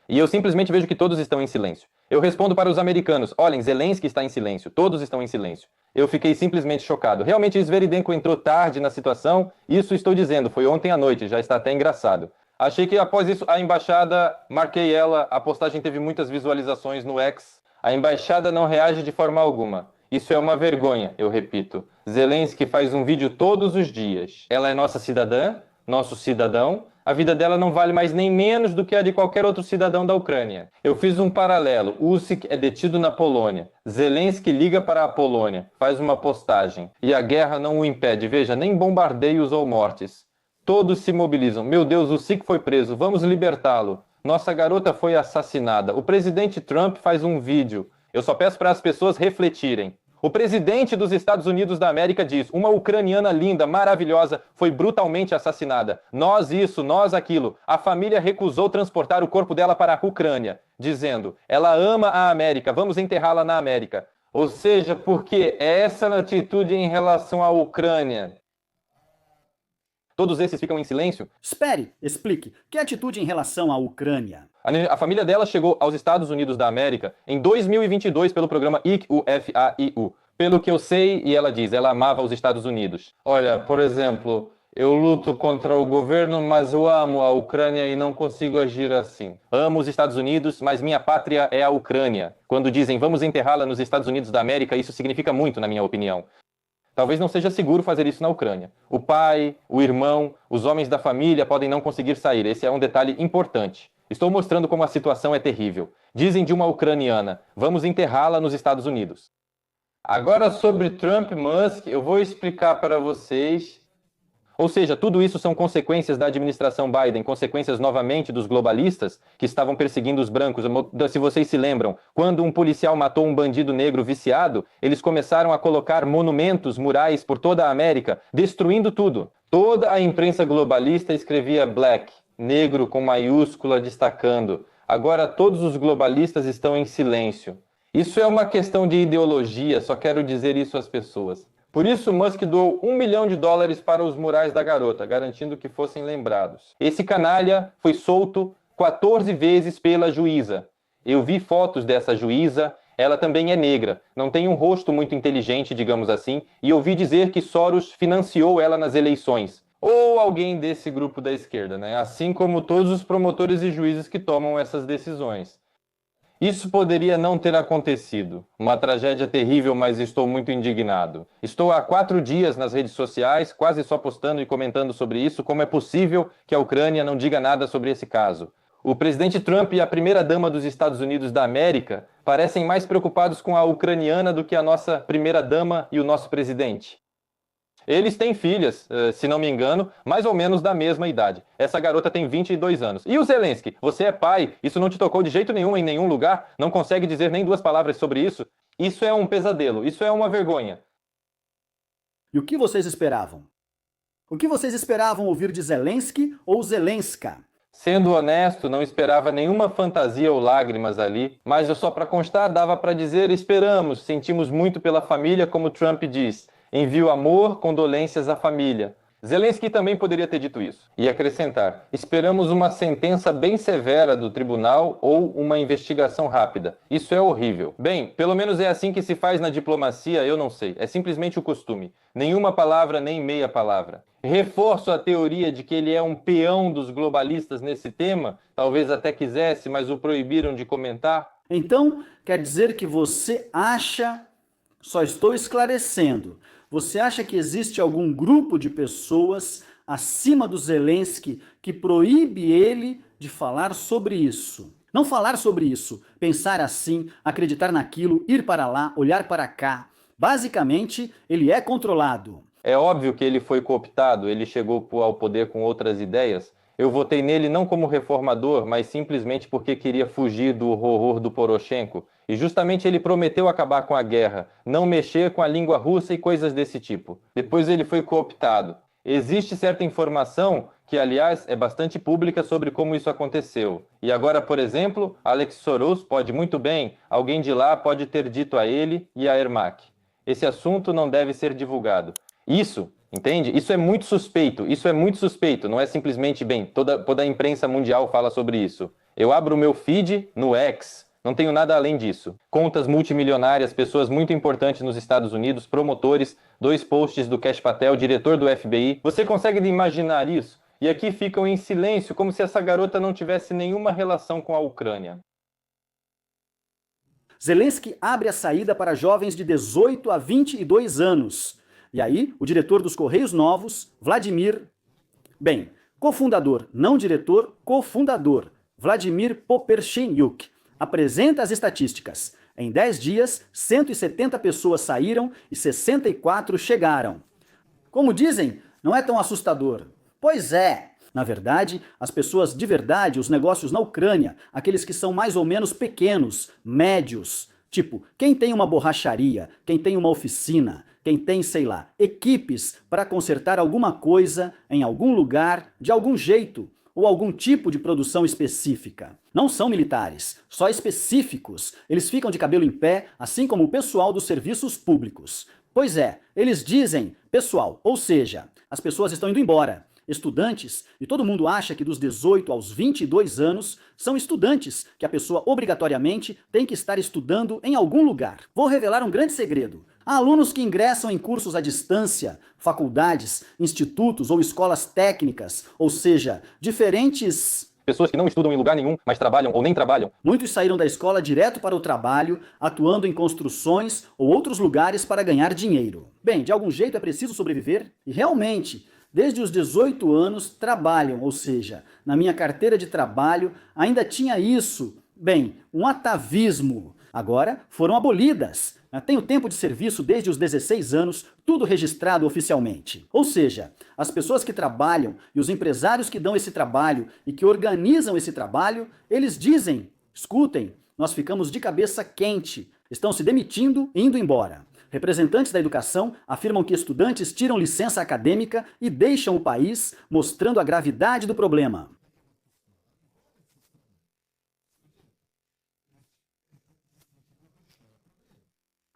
Speaker 2: E eu simplesmente vejo que todos estão em silêncio. Eu respondo para os americanos: olhem, Zelensky está em silêncio, todos estão em silêncio. Eu fiquei simplesmente chocado. Realmente, Sveridenko entrou tarde na situação, isso estou dizendo, foi ontem à noite, já está até engraçado. Achei que após isso a embaixada, marquei ela, a postagem teve muitas visualizações no X. A embaixada não reage de forma alguma. Isso é uma vergonha, eu repito. Zelensky faz um vídeo todos os dias. Ela é nossa cidadã, nosso cidadão. A vida dela não vale mais nem menos do que a de qualquer outro cidadão da Ucrânia. Eu fiz um paralelo. Usyk é detido na Polônia. Zelensky liga para a Polônia, faz uma postagem. E a guerra não o impede. Veja, nem bombardeios ou mortes. Todos se mobilizam. Meu Deus, Usyk foi preso. Vamos libertá-lo. Nossa garota foi assassinada. O presidente Trump faz um vídeo. Eu só peço para as pessoas refletirem. O presidente dos Estados Unidos da América diz: uma ucraniana linda, maravilhosa, foi brutalmente assassinada. Nós isso, nós aquilo. A família recusou transportar o corpo dela para a Ucrânia, dizendo: ela ama a América, vamos enterrá-la na América. Ou seja, porque essa atitude em relação à Ucrânia. Todos esses ficam em silêncio?
Speaker 1: Espere, explique. Que atitude em relação à Ucrânia?
Speaker 2: A família dela chegou aos Estados Unidos da América em 2022 pelo programa ICUFAIU. Pelo que eu sei, e ela diz, ela amava os Estados Unidos. Olha, por exemplo, eu luto contra o governo, mas eu amo a Ucrânia e não consigo agir assim. Amo os Estados Unidos, mas minha pátria é a Ucrânia. Quando dizem vamos enterrá-la nos Estados Unidos da América, isso significa muito, na minha opinião. Talvez não seja seguro fazer isso na Ucrânia. O pai, o irmão, os homens da família podem não conseguir sair. Esse é um detalhe importante. Estou mostrando como a situação é terrível. Dizem de uma ucraniana, vamos enterrá-la nos Estados Unidos. Agora sobre Trump e Musk, eu vou explicar para vocês. Ou seja, tudo isso são consequências da administração Biden, consequências novamente dos globalistas que estavam perseguindo os brancos. Se vocês se lembram, quando um policial matou um bandido negro viciado, eles começaram a colocar monumentos, murais por toda a América, destruindo tudo. Toda a imprensa globalista escrevia black, negro com maiúscula destacando. Agora todos os globalistas estão em silêncio. Isso é uma questão de ideologia, só quero dizer isso às pessoas. Por isso, Musk doou $1 milhão para os murais da garota, garantindo que fossem lembrados. Esse canalha foi solto 14 vezes pela juíza. Eu vi fotos dessa juíza, ela também é negra, não tem um rosto muito inteligente, digamos assim, e ouvi dizer que Soros financiou ela nas eleições. Ou alguém desse grupo da esquerda, né? Assim como todos os promotores e juízes que tomam essas decisões. Isso poderia não ter acontecido. Uma tragédia terrível, mas estou muito indignado. Estou há 4 dias nas redes sociais, quase só postando e comentando sobre isso. Como é possível que a Ucrânia não diga nada sobre esse caso? O presidente Trump e a primeira-dama dos Estados Unidos da América parecem mais preocupados com a ucraniana do que a nossa primeira-dama e o nosso presidente. Eles têm filhas, se não me engano, mais ou menos da mesma idade. Essa garota tem 22 anos. E o Zelensky? Você é pai, isso não te tocou de jeito nenhum em nenhum lugar? Não consegue dizer nem 2 palavras sobre isso? Isso é um pesadelo, isso é uma vergonha.
Speaker 1: E o que vocês esperavam? O que vocês esperavam ouvir de Zelensky ou Zelenska?
Speaker 2: Sendo honesto, não esperava nenhuma fantasia ou lágrimas ali, mas só para constar, dava para dizer esperamos, sentimos muito pela família, como Trump diz. Envio amor, condolências à família. Zelensky também poderia ter dito isso. E acrescentar, esperamos uma sentença bem severa do tribunal ou uma investigação rápida. Isso é horrível. Bem, pelo menos é assim que se faz na diplomacia, eu não sei. É simplesmente o costume. Nenhuma palavra, nem meia palavra. Reforço a teoria de que ele é um peão dos globalistas nesse tema. Talvez até quisesse, mas o proibiram de comentar.
Speaker 1: Então, quer dizer que você acha... Só estou esclarecendo. Você acha que existe algum grupo de pessoas acima do Zelensky que proíbe ele de falar sobre isso? Não falar sobre isso, pensar assim, acreditar naquilo, ir para lá, olhar para cá. Basicamente, ele é controlado.
Speaker 2: É óbvio que ele foi cooptado, ele chegou ao poder com outras ideias. Eu votei nele não como reformador, mas simplesmente porque queria fugir do horror do Poroshenko. E justamente ele prometeu acabar com a guerra, não mexer com a língua russa e coisas desse tipo. Depois ele foi cooptado. Existe certa informação que, aliás, é bastante pública sobre como isso aconteceu. E agora, por exemplo, Alex Soros pode muito bem, alguém de lá pode ter dito a ele e a Ermac. Esse assunto não deve ser divulgado. Isso, entende? Isso é muito suspeito, não é simplesmente, bem, toda a imprensa mundial fala sobre isso. Eu abro o meu feed no X, não tenho nada além disso. Contas multimilionárias, pessoas muito importantes nos Estados Unidos, promotores, 2 posts do Kash Patel, diretor do FBI. Você consegue imaginar isso? E aqui ficam em silêncio, como se essa garota não tivesse nenhuma relação com a Ucrânia.
Speaker 1: Zelensky abre a saída para jovens de 18 a 22 anos. E aí, o diretor dos Correios Novos, Vladimir... Bem, cofundador, não diretor, cofundador, Vladimir Popershenyuk, apresenta as estatísticas. Em 10 dias, 170 pessoas saíram e 64 chegaram. Como dizem, não é tão assustador. Pois é. Na verdade, as pessoas de verdade, os negócios na Ucrânia, aqueles que são mais ou menos pequenos, médios, tipo, quem tem uma borracharia, quem tem uma oficina, quem tem, sei lá, equipes para consertar alguma coisa em algum lugar, de algum jeito, ou algum tipo de produção específica. Não são militares, só específicos. Eles ficam de cabelo em pé, assim como o pessoal dos serviços públicos. Pois é, eles dizem pessoal, ou seja, as pessoas estão indo embora. Estudantes, e todo mundo acha que dos 18 aos 22 anos são estudantes, que a pessoa obrigatoriamente tem que estar estudando em algum lugar. Vou revelar um grande segredo. Há alunos que ingressam em cursos à distância, faculdades, institutos ou escolas técnicas, ou seja, diferentes...
Speaker 2: Pessoas que não estudam em lugar nenhum, mas trabalham ou nem trabalham.
Speaker 1: Muitos saíram da escola direto para o trabalho, atuando em construções ou outros lugares para ganhar dinheiro. Bem, de algum jeito é preciso sobreviver e realmente... Desde os 18 anos trabalham, ou seja, na minha carteira de trabalho ainda tinha isso, bem, um atavismo. Agora foram abolidas. Tenho tempo de serviço desde os 16 anos, tudo registrado oficialmente. Ou seja, as pessoas que trabalham e os empresários que dão esse trabalho e que organizam esse trabalho, eles dizem, escutem, nós ficamos de cabeça quente, estão se demitindo e indo embora. Representantes da educação afirmam que estudantes tiram licença acadêmica e deixam o país, mostrando a gravidade do problema.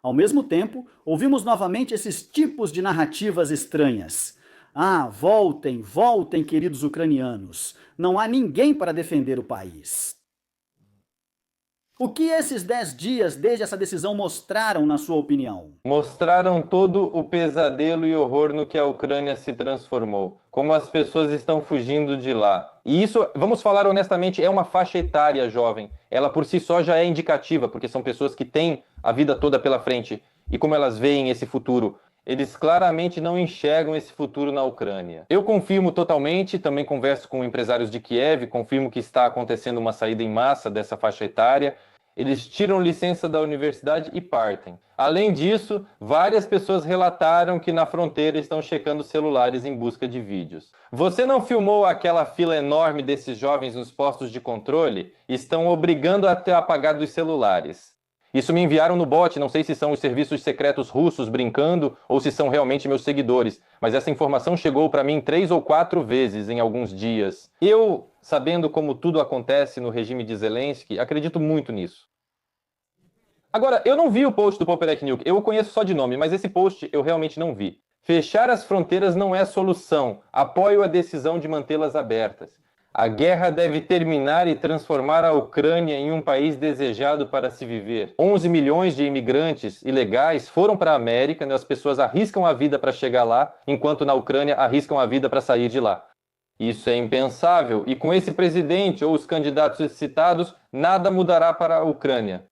Speaker 1: Ao mesmo tempo, ouvimos novamente esses tipos de narrativas estranhas. Ah, voltem, voltem, queridos ucranianos. Não há ninguém para defender o país. O que esses 10 dias desde essa decisão mostraram, na sua opinião?
Speaker 2: Mostraram todo o pesadelo e horror no que a Ucrânia se transformou. Como as pessoas estão fugindo de lá. E isso, vamos falar honestamente, é uma faixa etária jovem. Ela por si só já é indicativa, porque são pessoas que têm a vida toda pela frente. E como elas veem esse futuro? Eles claramente não enxergam esse futuro na Ucrânia. Eu confirmo totalmente, também converso com empresários de Kiev, confirmo que está acontecendo uma saída em massa dessa faixa etária. Eles tiram licença da universidade e partem. Além disso, várias pessoas relataram que na fronteira estão checando celulares em busca de vídeos. Você não filmou aquela fila enorme desses jovens nos postos de controle? Estão obrigando a ter apagado os celulares. Isso me enviaram no bot, não sei se são os serviços secretos russos brincando ou se são realmente meus seguidores, mas essa informação chegou para mim 3 ou 4 vezes em alguns dias. Eu, sabendo como tudo acontece no regime de Zelensky, acredito muito nisso. Agora, eu não vi o post do Poperekniuk, eu o conheço só de nome, mas esse post eu realmente não vi. Fechar as fronteiras não é solução, apoio a decisão de mantê-las abertas. A guerra deve terminar e transformar a Ucrânia em um país desejado para se viver. 11 milhões de imigrantes ilegais foram para a América, né? As pessoas arriscam a vida para chegar lá, enquanto na Ucrânia arriscam a vida para sair de lá. Isso é impensável, e com esse presidente ou os candidatos citados, nada mudará para a Ucrânia.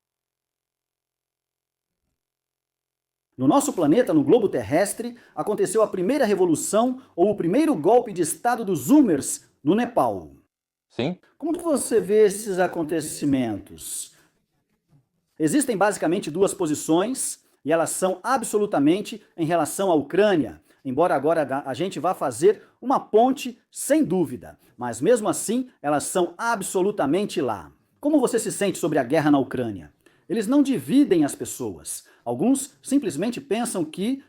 Speaker 1: No nosso planeta, no globo terrestre, aconteceu a primeira revolução ou o primeiro golpe de estado dos Zoomers no Nepal.
Speaker 2: Sim?
Speaker 1: Como você vê esses acontecimentos? Existem basicamente 2 posições e elas são absolutamente em relação à Ucrânia, embora agora a gente vá fazer uma ponte sem dúvida, mas mesmo assim elas são absolutamente lá. Como você se sente sobre a guerra na Ucrânia? Eles não dividem as pessoas. Alguns simplesmente pensam que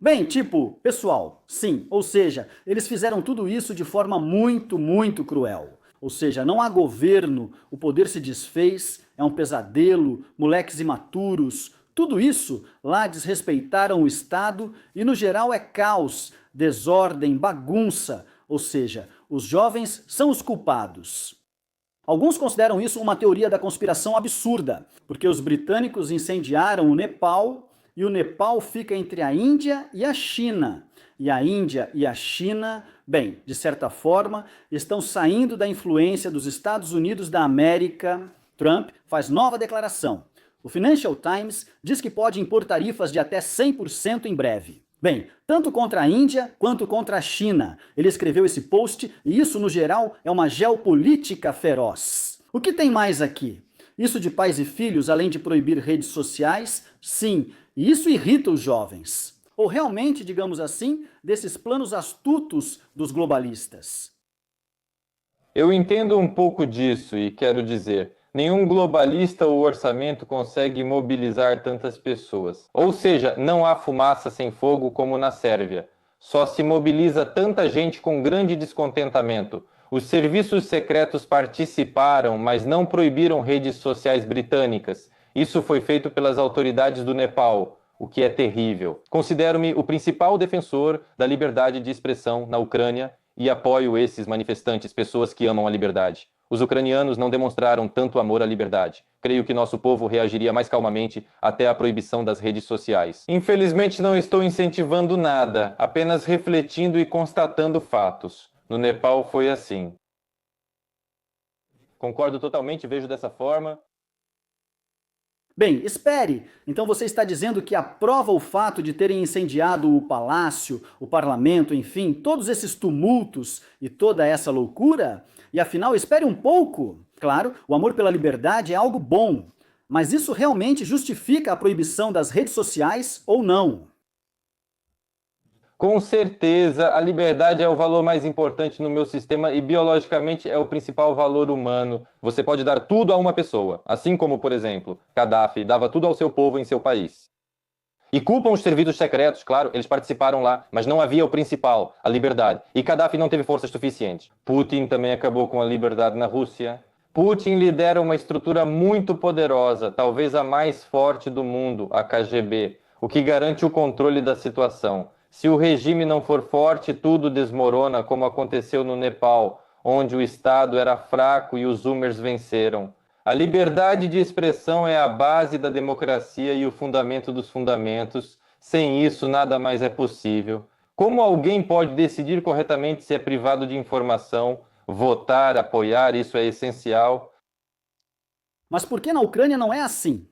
Speaker 1: Bem, tipo, pessoal, sim, ou seja, eles fizeram tudo isso de forma muito, muito cruel. Ou seja, não há governo, o poder se desfez, é um pesadelo, moleques imaturos, tudo isso lá desrespeitaram o Estado e no geral é caos, desordem, bagunça, ou seja, os jovens são os culpados. Alguns consideram isso uma teoria da conspiração absurda, porque os britânicos incendiaram o Nepal e o Nepal fica entre a Índia e a China. E a Índia e a China, bem, de certa forma, estão saindo da influência dos Estados Unidos da América. Trump faz nova declaração. O Financial Times diz que pode impor tarifas de até 100% em breve. Bem, tanto contra a Índia quanto contra a China. Ele escreveu esse post e isso, no geral, é uma geopolítica feroz. O que tem mais aqui? Isso de pais e filhos, além de proibir redes sociais? Sim, e isso irrita os jovens. Ou realmente, digamos assim, desses planos astutos dos globalistas.
Speaker 2: Eu entendo um pouco disso e quero dizer, nenhum globalista ou orçamento consegue mobilizar tantas pessoas. Ou seja, não há fumaça sem fogo como na Sérvia. Só se mobiliza tanta gente com grande descontentamento. Os serviços secretos participaram, mas não proibiram redes sociais britânicas. Isso foi feito pelas autoridades do Nepal, o que é terrível. Considero-me o principal defensor da liberdade de expressão na Ucrânia e apoio esses manifestantes, pessoas que amam a liberdade. Os ucranianos não demonstraram tanto amor à liberdade. Creio que nosso povo reagiria mais calmamente até a proibição das redes sociais. Infelizmente não estou incentivando nada, apenas refletindo e constatando fatos. No Nepal foi assim. Concordo totalmente, vejo dessa forma.
Speaker 1: Bem, espere! Então você está dizendo que aprova o fato de terem incendiado o palácio, o parlamento, enfim, todos esses tumultos e toda essa loucura? E afinal, espere um pouco! Claro, o amor pela liberdade é algo bom, mas isso realmente justifica a proibição das redes sociais ou não?
Speaker 2: Com certeza, a liberdade é o valor mais importante no meu sistema e biologicamente é o principal valor humano. Você pode dar tudo a uma pessoa, assim como, por exemplo, Gaddafi dava tudo ao seu povo em seu país. E culpam os serviços secretos, claro, eles participaram lá, mas não havia o principal, a liberdade. E Gaddafi não teve forças suficientes. Putin também acabou com a liberdade na Rússia. Putin lidera uma estrutura muito poderosa, talvez a mais forte do mundo, a KGB, o que garante o controle da situação. Se o regime não for forte, tudo desmorona, como aconteceu no Nepal, onde o Estado era fraco e os Zoomers venceram. A liberdade de expressão é a base da democracia e o fundamento dos fundamentos. Sem isso, nada mais é possível. Como alguém pode decidir corretamente se é privado de informação, votar, apoiar, isso é essencial?
Speaker 1: Mas por que na Ucrânia não é assim?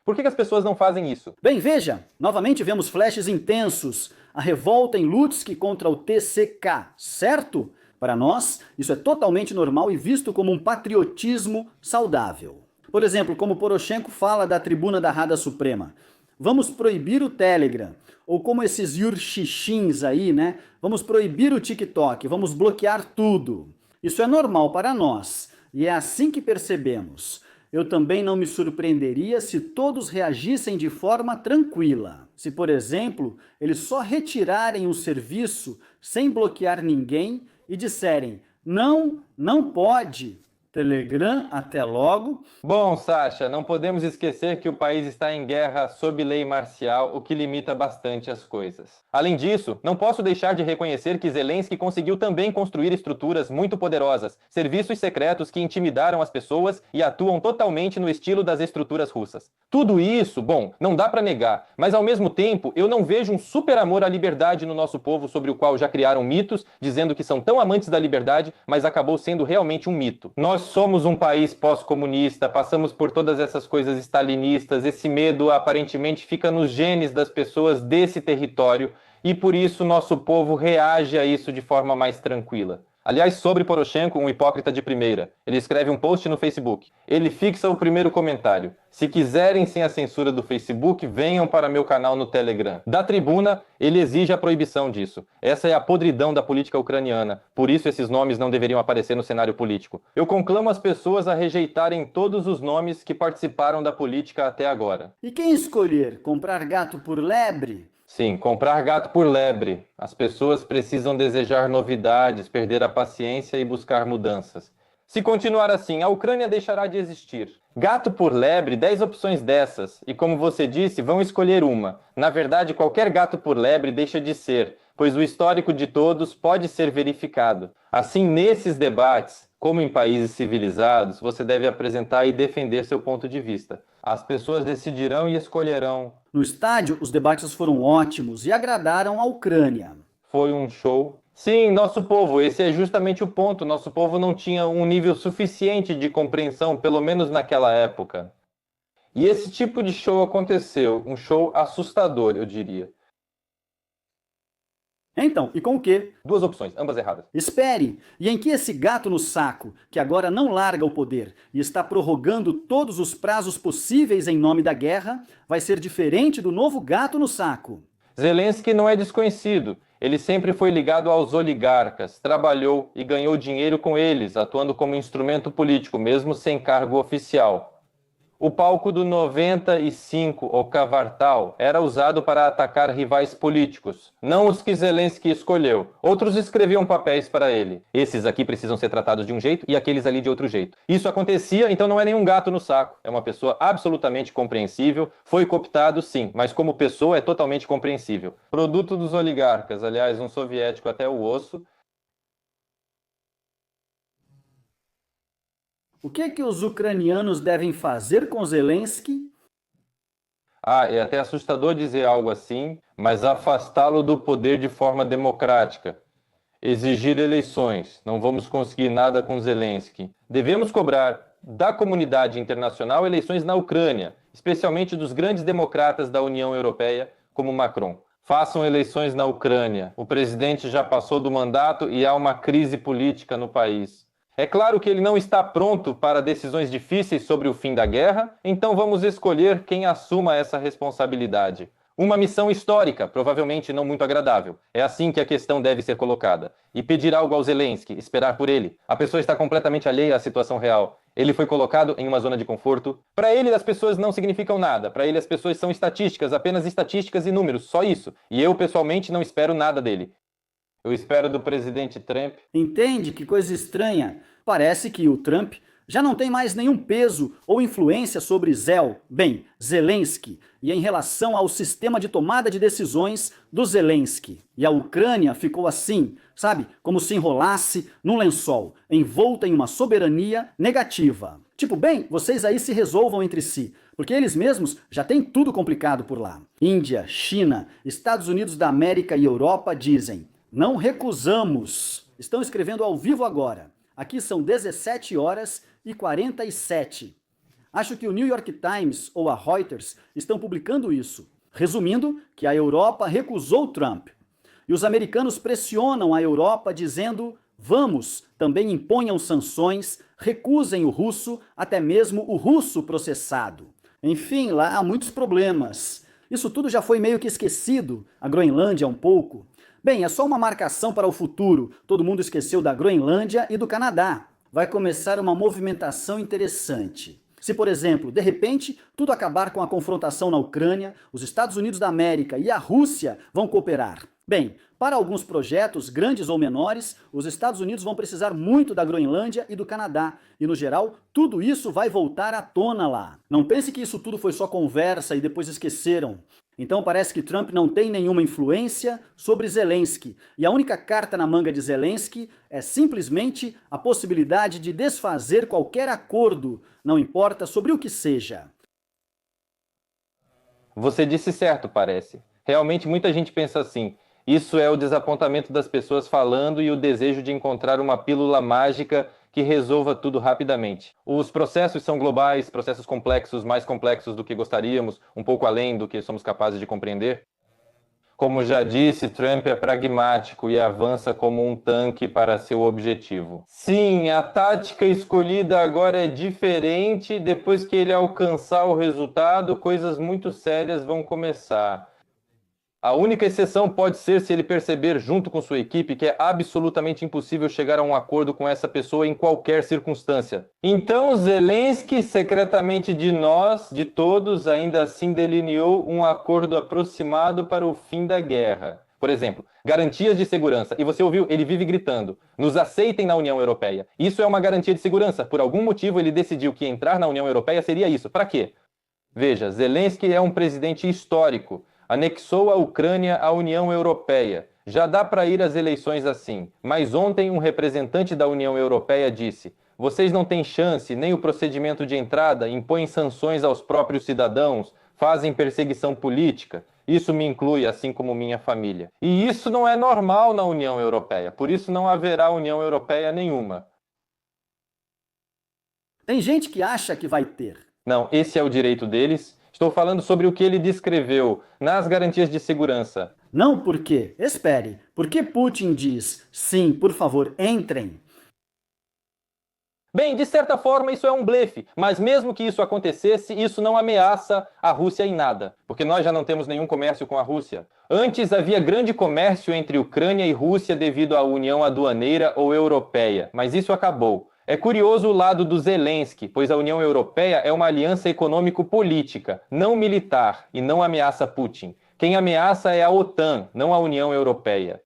Speaker 2: Por que as pessoas não fazem isso?
Speaker 1: Bem, veja, novamente vemos flashes intensos, a revolta em Lutsk contra o TCK, certo? Para nós, isso é totalmente normal e visto como um patriotismo saudável. Por exemplo, como Poroshenko fala da tribuna da Rada Suprema, vamos proibir o Telegram, ou como esses yurchixins aí, né? Vamos proibir o TikTok, vamos bloquear tudo. Isso é normal para nós, e é assim que percebemos. Eu também não me surpreenderia se todos reagissem de forma tranquila. Se, por exemplo, eles só retirarem o serviço sem bloquear ninguém e disserem: não, não pode. Telegram, até logo.
Speaker 2: Bom, Sasha, não podemos esquecer que o país está em guerra sob lei marcial, o que limita bastante as coisas. Além disso, não posso deixar de reconhecer que Zelensky conseguiu também construir estruturas muito poderosas, serviços secretos que intimidaram as pessoas e atuam totalmente no estilo das estruturas russas. Tudo isso, bom, não dá para negar, mas ao mesmo tempo eu não vejo um super amor à liberdade no nosso povo sobre o qual já criaram mitos, dizendo que são tão amantes da liberdade, mas acabou sendo realmente um mito. Nós somos um país pós-comunista, passamos por todas essas coisas stalinistas, esse medo aparentemente fica nos genes das pessoas desse território e por isso nosso povo reage a isso de forma mais tranquila. Aliás, sobre Poroshenko, um hipócrita de primeira. Ele escreve um post no Facebook. Ele fixa o primeiro comentário. Se quiserem sem a censura do Facebook, venham para meu canal no Telegram. Da tribuna, ele exige a proibição disso. Essa é a podridão da política ucraniana. Por isso esses nomes não deveriam aparecer no cenário político. Eu conclamo as pessoas a rejeitarem todos os nomes que participaram da política até agora.
Speaker 1: E quem escolher comprar gato por lebre?
Speaker 2: Sim, comprar gato por lebre. As pessoas precisam desejar novidades, perder a paciência e buscar mudanças. Se continuar assim, a Ucrânia deixará de existir. Gato por lebre, 10 opções dessas. E como você disse, vão escolher uma. Na verdade, qualquer gato por lebre deixa de ser, pois o histórico de todos pode ser verificado. Assim, nesses debates, como em países civilizados, você deve apresentar e defender seu ponto de vista. As pessoas decidirão e escolherão.
Speaker 1: No estádio, os debates foram ótimos e agradaram a Ucrânia.
Speaker 2: Foi um show. Sim, nosso povo, esse é justamente o ponto. Nosso povo não tinha um nível suficiente de compreensão, pelo menos naquela época. E esse tipo de show aconteceu, um show assustador, eu diria.
Speaker 1: Então, e com o quê?
Speaker 2: Duas opções, ambas erradas.
Speaker 1: Espere! E em que esse gato no saco, que agora não larga o poder e está prorrogando todos os prazos possíveis em nome da guerra, vai ser diferente do novo gato no saco?
Speaker 2: Zelensky não é desconhecido. Ele sempre foi ligado aos oligarcas, trabalhou e ganhou dinheiro com eles, atuando como instrumento político, mesmo sem cargo oficial. O palco do 95, o Kavartal, era usado para atacar rivais políticos, não os que Zelensky escolheu. Outros escreviam papéis para ele. Esses aqui precisam ser tratados de um jeito e aqueles ali de outro jeito. Isso acontecia, então não é nenhum gato no saco. É uma pessoa absolutamente compreensível. Foi cooptado, sim, mas como pessoa é totalmente compreensível. Produto dos oligarcas, aliás, um soviético até o osso.
Speaker 1: O que os ucranianos devem fazer com Zelensky?
Speaker 2: É até assustador dizer algo assim, mas afastá-lo do poder de forma democrática. Exigir eleições. Não vamos conseguir nada com Zelensky. Devemos cobrar da comunidade internacional eleições na Ucrânia, especialmente dos grandes democratas da União Europeia, como Macron. Façam eleições na Ucrânia. O presidente já passou do mandato e há uma crise política no país. É claro que ele não está pronto para decisões difíceis sobre o fim da guerra, então vamos escolher quem assuma essa responsabilidade. Uma missão histórica, provavelmente não muito agradável. É assim que a questão deve ser colocada. E pedir algo ao Zelensky, esperar por ele. A pessoa está completamente alheia à situação real. Ele foi colocado em uma zona de conforto. Para ele, as pessoas não significam nada. Para ele, as pessoas são estatísticas, apenas estatísticas e números, só isso. E eu, pessoalmente, não espero nada dele. Eu espero do presidente Trump.
Speaker 1: Entende que coisa estranha? Parece que o Trump já não tem mais nenhum peso ou influência sobre Zelensky, e em relação ao sistema de tomada de decisões do Zelensky. E a Ucrânia ficou assim, sabe, como se enrolasse num lençol, envolta em uma soberania negativa. Tipo, vocês aí se resolvam entre si, porque eles mesmos já têm tudo complicado por lá. Índia, China, Estados Unidos da América e Europa dizem: não recusamos. Estão escrevendo ao vivo agora. Aqui são 17h47. Acho que o New York Times ou a Reuters estão publicando isso, resumindo que a Europa recusou Trump. E os americanos pressionam a Europa dizendo: vamos, também imponham sanções, recusem o russo, até mesmo o russo processado. Enfim, lá há muitos problemas. Isso tudo já foi meio que esquecido, a Groenlândia um pouco. É só uma marcação para o futuro. Todo mundo esqueceu da Groenlândia e do Canadá. Vai começar uma movimentação interessante. Se, por exemplo, de repente, tudo acabar com a confrontação na Ucrânia, os Estados Unidos da América e a Rússia vão cooperar. Para alguns projetos, grandes ou menores, os Estados Unidos vão precisar muito da Groenlândia e do Canadá. E, no geral, tudo isso vai voltar à tona lá. Não pense que isso tudo foi só conversa e depois esqueceram. Então parece que Trump não tem nenhuma influência sobre Zelensky. E a única carta na manga de Zelensky é simplesmente a possibilidade de desfazer qualquer acordo, não importa sobre o que seja.
Speaker 2: Você disse certo, parece. Realmente muita gente pensa assim. Isso é o desapontamento das pessoas falando e o desejo de encontrar uma pílula mágica que resolva tudo rapidamente. Os processos são globais, processos complexos, mais complexos do que gostaríamos, um pouco além do que somos capazes de compreender. Como já disse, Trump é pragmático e avança como um tanque para seu objetivo. Sim, a tática escolhida agora é diferente. Depois que ele alcançar o resultado, coisas muito sérias vão começar. A única exceção pode ser se ele perceber junto com sua equipe que é absolutamente impossível chegar a um acordo com essa pessoa em qualquer circunstância. Então Zelensky, secretamente de nós, de todos, ainda assim delineou um acordo aproximado para o fim da guerra. Por exemplo, garantias de segurança. E você ouviu, ele vive gritando, nos aceitem na União Europeia. Isso é uma garantia de segurança. Por algum motivo ele decidiu que entrar na União Europeia seria isso. Para quê? Veja, Zelensky é um presidente histórico. Anexou a Ucrânia à União Europeia. Já dá para ir às eleições assim. Mas ontem um representante da União Europeia disse: vocês não têm chance, nem o procedimento de entrada, impõem sanções aos próprios cidadãos, fazem perseguição política. Isso me inclui, assim como minha família. E isso não é normal na União Europeia. Por isso não haverá União Europeia nenhuma.
Speaker 1: Tem gente que acha que vai ter.
Speaker 2: Não, esse é o direito deles. Estou falando sobre o que ele descreveu nas garantias de segurança.
Speaker 1: Não porque, espere, porque Putin diz, sim, por favor, entrem.
Speaker 2: Bem, de certa forma isso é um blefe, mas mesmo que isso acontecesse, isso não ameaça a Rússia em nada, porque nós já não temos nenhum comércio com a Rússia. Antes havia grande comércio entre Ucrânia e Rússia devido à união aduaneira ou europeia, mas isso acabou. É curioso o lado do Zelensky, pois a União Europeia é uma aliança econômico-política, não militar, e não ameaça Putin. Quem ameaça é a OTAN, não a União Europeia.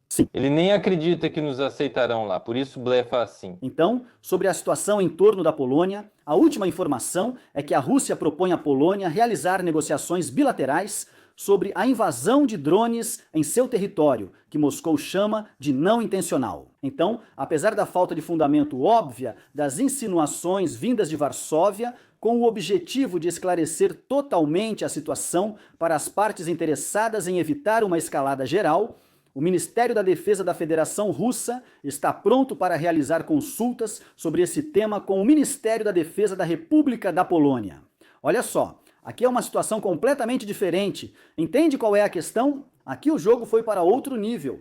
Speaker 1: Sim.
Speaker 2: Ele nem acredita que nos aceitarão lá, por isso blefa assim.
Speaker 1: Então, sobre a situação em torno da Polônia, a última informação é que a Rússia propõe à Polônia realizar negociações bilaterais sobre a invasão de drones em seu território, que Moscou chama de não intencional. Então, apesar da falta de fundamento óbvia das insinuações vindas de Varsóvia, com o objetivo de esclarecer totalmente a situação para as partes interessadas em evitar uma escalada geral, o Ministério da Defesa da Federação Russa está pronto para realizar consultas sobre esse tema com o Ministério da Defesa da República da Polônia. Olha só, aqui é uma situação completamente diferente. Entende qual é a questão? Aqui o jogo foi para outro nível.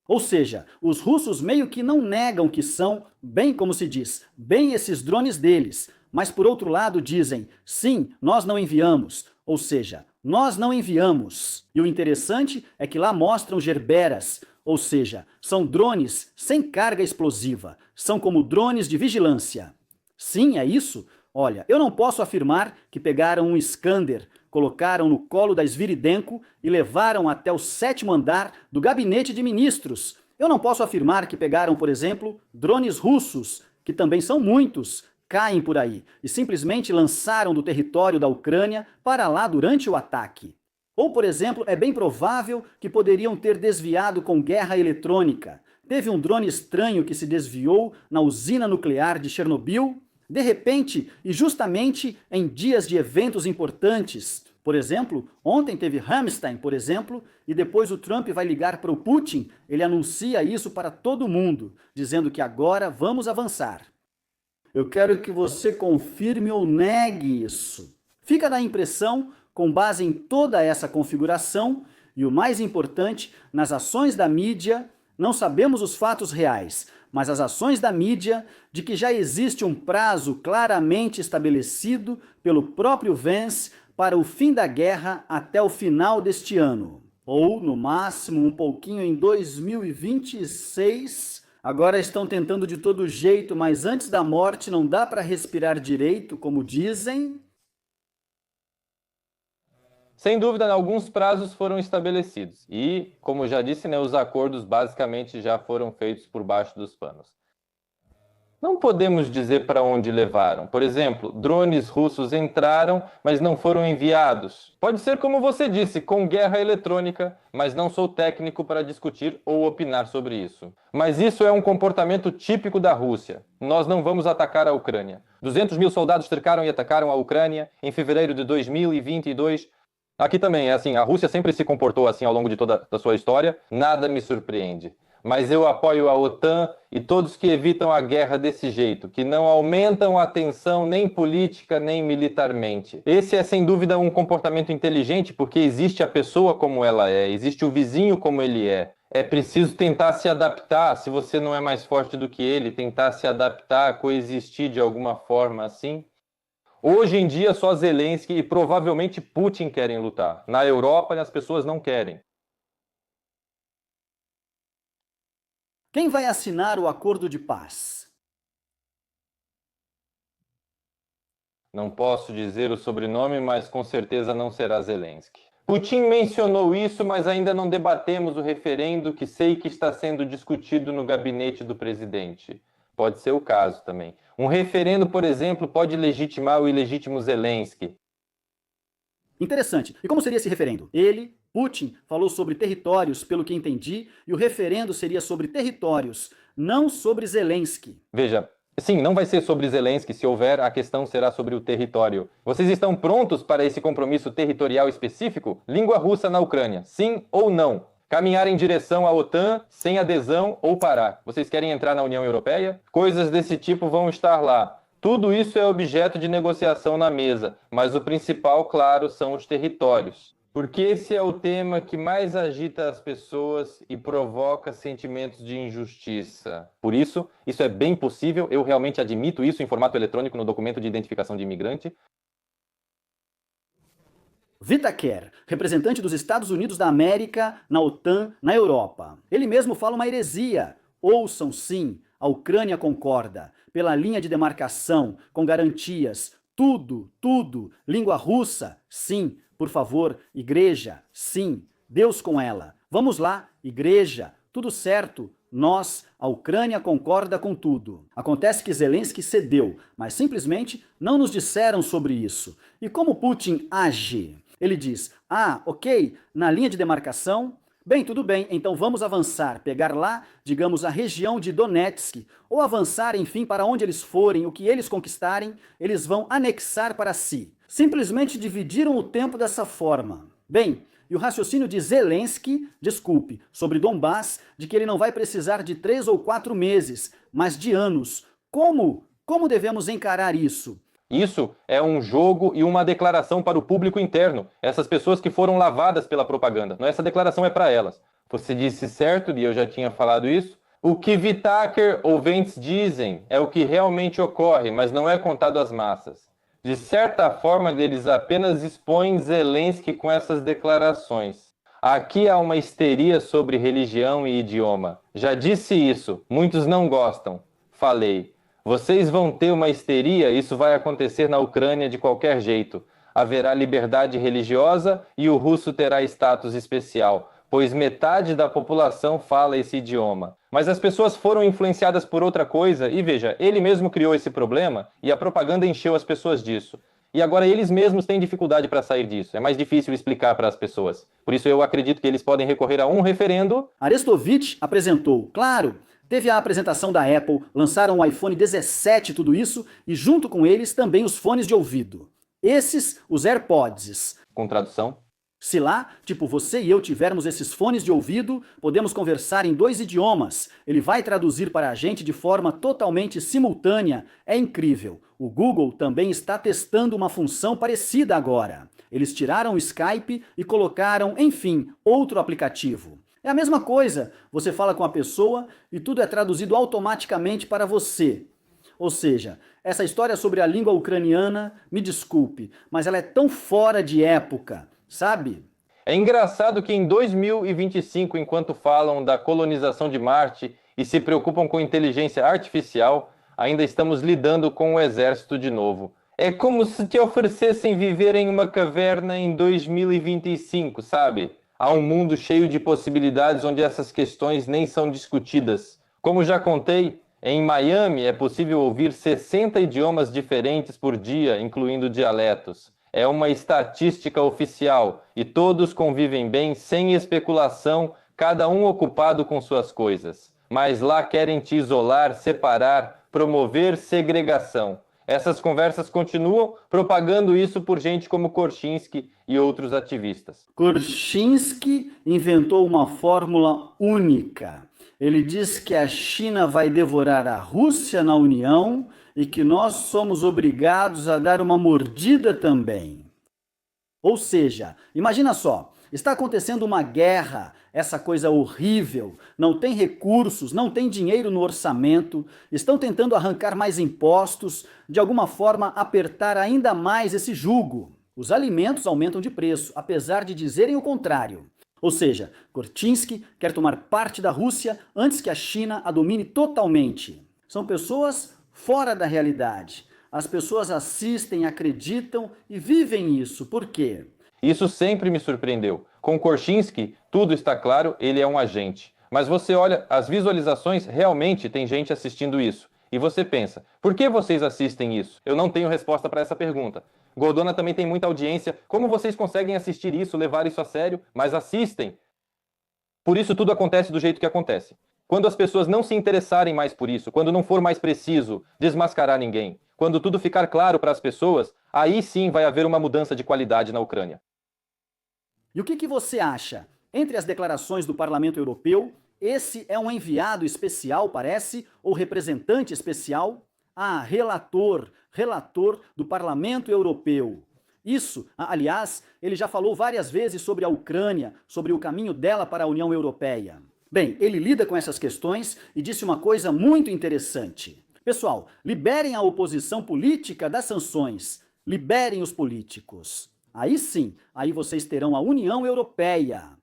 Speaker 1: Ou seja, os russos meio que não negam que são, bem como se diz, bem esses drones deles, mas por outro lado dizem, sim, nós não enviamos, ou seja, nós não enviamos. E o interessante é que lá mostram gerberas, ou seja, são drones sem carga explosiva, são como drones de vigilância. Sim, é isso. Olha, eu não posso afirmar que pegaram um Iskander, colocaram no colo da Sviridenko e levaram até o 7º andar do gabinete de ministros. Eu não posso afirmar que pegaram, por exemplo, drones russos, que também são muitos, caem por aí, e simplesmente lançaram do território da Ucrânia para lá durante o ataque. Ou, por exemplo, é bem provável que poderiam ter desviado com guerra eletrônica. Teve um drone estranho que se desviou na usina nuclear de Chernobyl, de repente, e justamente em dias de eventos importantes. Por exemplo, ontem teve Ramstein, por exemplo, e depois o Trump vai ligar para o Putin, ele anuncia isso para todo mundo, dizendo que agora vamos avançar. Eu quero que você confirme ou negue isso. Fica na impressão, com base em toda essa configuração, e o mais importante, nas ações da mídia, não sabemos os fatos reais, mas as ações da mídia, de que já existe um prazo claramente estabelecido pelo próprio Vance para o fim da guerra até o final deste ano. Ou, no máximo, um pouquinho em 2026. Agora estão tentando de todo jeito, mas antes da morte não dá para respirar direito, como dizem.
Speaker 2: Sem dúvida, alguns prazos foram estabelecidos e, como já disse, os acordos basicamente já foram feitos por baixo dos panos. Não podemos dizer para onde levaram. Por exemplo, drones russos entraram, mas não foram enviados. Pode ser como você disse, com guerra eletrônica, mas não sou técnico para discutir ou opinar sobre isso. Mas isso é um comportamento típico da Rússia. Nós não vamos atacar a Ucrânia. 200 mil soldados cercaram e atacaram a Ucrânia em fevereiro de 2022. Aqui também é assim, a Rússia sempre se comportou assim ao longo de toda a sua história, nada me surpreende. Mas eu apoio a OTAN e todos que evitam a guerra desse jeito, que não aumentam a tensão nem política nem militarmente. Esse é sem dúvida um comportamento inteligente porque existe a pessoa como ela é, existe o vizinho como ele é. É preciso tentar se adaptar, se você não é mais forte do que ele, tentar se adaptar, coexistir de alguma forma assim. Hoje em dia, só Zelensky e provavelmente Putin querem lutar. Na Europa, as pessoas não querem.
Speaker 1: Quem vai assinar o acordo de paz?
Speaker 2: Não posso dizer o sobrenome, mas com certeza não será Zelensky. Putin mencionou isso, mas ainda não debatemos o referendo que sei que está sendo discutido no gabinete do presidente. Pode ser o caso também. Um referendo, por exemplo, pode legitimar o ilegítimo Zelensky.
Speaker 1: Interessante. E como seria esse referendo? Ele, Putin, falou sobre territórios, pelo que entendi, e o referendo seria sobre territórios, não sobre Zelensky.
Speaker 2: Veja, sim, não vai ser sobre Zelensky. Se houver, a questão será sobre o território. Vocês estão prontos para esse compromisso territorial específico? Língua russa na Ucrânia, sim ou não? Caminhar em direção à OTAN sem adesão ou parar? Vocês querem entrar na União Europeia? Coisas desse tipo vão estar lá. Tudo isso é objeto de negociação na mesa, mas o principal, claro, são os territórios. Porque esse é o tema que mais agita as pessoas e provoca sentimentos de injustiça. Por isso é bem possível, eu realmente admito isso em formato eletrônico no documento de identificação de imigrante.
Speaker 1: Whitaker, representante dos Estados Unidos da América na OTAN, na Europa. Ele mesmo fala uma heresia. Ouçam sim, a Ucrânia concorda. Pela linha de demarcação, com garantias, tudo, língua russa, sim, por favor, igreja, sim, Deus com ela. Vamos lá, igreja, tudo certo, nós, a Ucrânia concorda com tudo. Acontece que Zelensky cedeu, mas simplesmente não nos disseram sobre isso. E como Putin age? Ele diz, ok, na linha de demarcação, bem, tudo bem, então vamos avançar, pegar lá, digamos, a região de Donetsk, ou avançar, enfim, para onde eles forem, o que eles conquistarem, eles vão anexar para si. Simplesmente dividiram o tempo dessa forma. Bem, e o raciocínio de Zelensky, sobre Donbass, de que ele não vai precisar de 3 ou 4 meses, mas de anos. Como devemos encarar isso?
Speaker 2: Isso é um jogo e uma declaração para o público interno. Essas pessoas que foram lavadas pela propaganda. Essa declaração é para elas. Você disse certo, e eu já tinha falado isso. O que Whitaker ou Vance dizem é o que realmente ocorre, mas não é contado às massas. De certa forma, eles apenas expõem Zelensky com essas declarações. Aqui há uma histeria sobre religião e idioma. Já disse isso, muitos não gostam. Falei. Vocês vão ter uma histeria, isso vai acontecer na Ucrânia de qualquer jeito. Haverá liberdade religiosa e o russo terá status especial, pois metade da população fala esse idioma. Mas as pessoas foram influenciadas por outra coisa e veja, ele mesmo criou esse problema e a propaganda encheu as pessoas disso. E agora eles mesmos têm dificuldade para sair disso. É mais difícil explicar para as pessoas. Por isso eu acredito que eles podem recorrer a um referendo.
Speaker 1: Arestovich apresentou, claro. Teve a apresentação da Apple, lançaram o iPhone 17 tudo isso, e junto com eles também os fones de ouvido. Esses, os AirPods.
Speaker 2: Com tradução?
Speaker 1: Se lá, tipo você e eu tivermos esses fones de ouvido, podemos conversar em 2 idiomas. Ele vai traduzir para a gente de forma totalmente simultânea. É incrível. O Google também está testando uma função parecida agora. Eles tiraram o Skype e colocaram, enfim, outro aplicativo. É a mesma coisa, você fala com a pessoa e tudo é traduzido automaticamente para você. Ou seja, essa história sobre a língua ucraniana, me desculpe, mas ela é tão fora de época, sabe?
Speaker 2: É engraçado que em 2025, enquanto falam da colonização de Marte e se preocupam com inteligência artificial, ainda estamos lidando com o exército de novo. É como se te oferecessem viver em uma caverna em 2025, sabe? Há um mundo cheio de possibilidades onde essas questões nem são discutidas. Como já contei, em Miami é possível ouvir 60 idiomas diferentes por dia, incluindo dialetos. É uma estatística oficial e todos convivem bem, sem especulação, cada um ocupado com suas coisas. Mas lá querem te isolar, separar, promover segregação. Essas conversas continuam propagando isso por gente como Korchinski e outros ativistas.
Speaker 1: Korchinski inventou uma fórmula única. Ele diz que a China vai devorar a Rússia na União e que nós somos obrigados a dar uma mordida também. Ou seja, imagina só, Está acontecendo uma guerra, essa coisa horrível, não tem recursos, não tem dinheiro no orçamento, estão tentando arrancar mais impostos, de alguma forma apertar ainda mais esse jugo. Os alimentos aumentam de preço, apesar de dizerem o contrário. Ou seja, Korchinski quer tomar parte da Rússia antes que a China a domine totalmente. São pessoas fora da realidade. As pessoas assistem, acreditam e vivem isso. Por quê?
Speaker 2: Isso sempre me surpreendeu. Com Korchinski, tudo está claro, ele é um agente. Mas você olha, as visualizações, realmente tem gente assistindo isso. E você pensa, por que vocês assistem isso? Eu não tenho resposta para essa pergunta. Goldona também tem muita audiência. Como vocês conseguem assistir isso, levar isso a sério, mas assistem? Por isso tudo acontece do jeito que acontece. Quando as pessoas não se interessarem mais por isso, quando não for mais preciso desmascarar ninguém, quando tudo ficar claro para as pessoas, aí sim vai haver uma mudança de qualidade na Ucrânia.
Speaker 1: E o que você acha? Entre as declarações do Parlamento Europeu, esse é um enviado especial, parece, ou representante especial? Ah, relator do Parlamento Europeu. Isso, aliás, ele já falou várias vezes sobre a Ucrânia, sobre o caminho dela para a União Europeia. Bem, ele lida com essas questões e disse uma coisa muito interessante. Pessoal, liberem a oposição política das sanções. Liberem os políticos. Aí sim, aí vocês terão a União Europeia.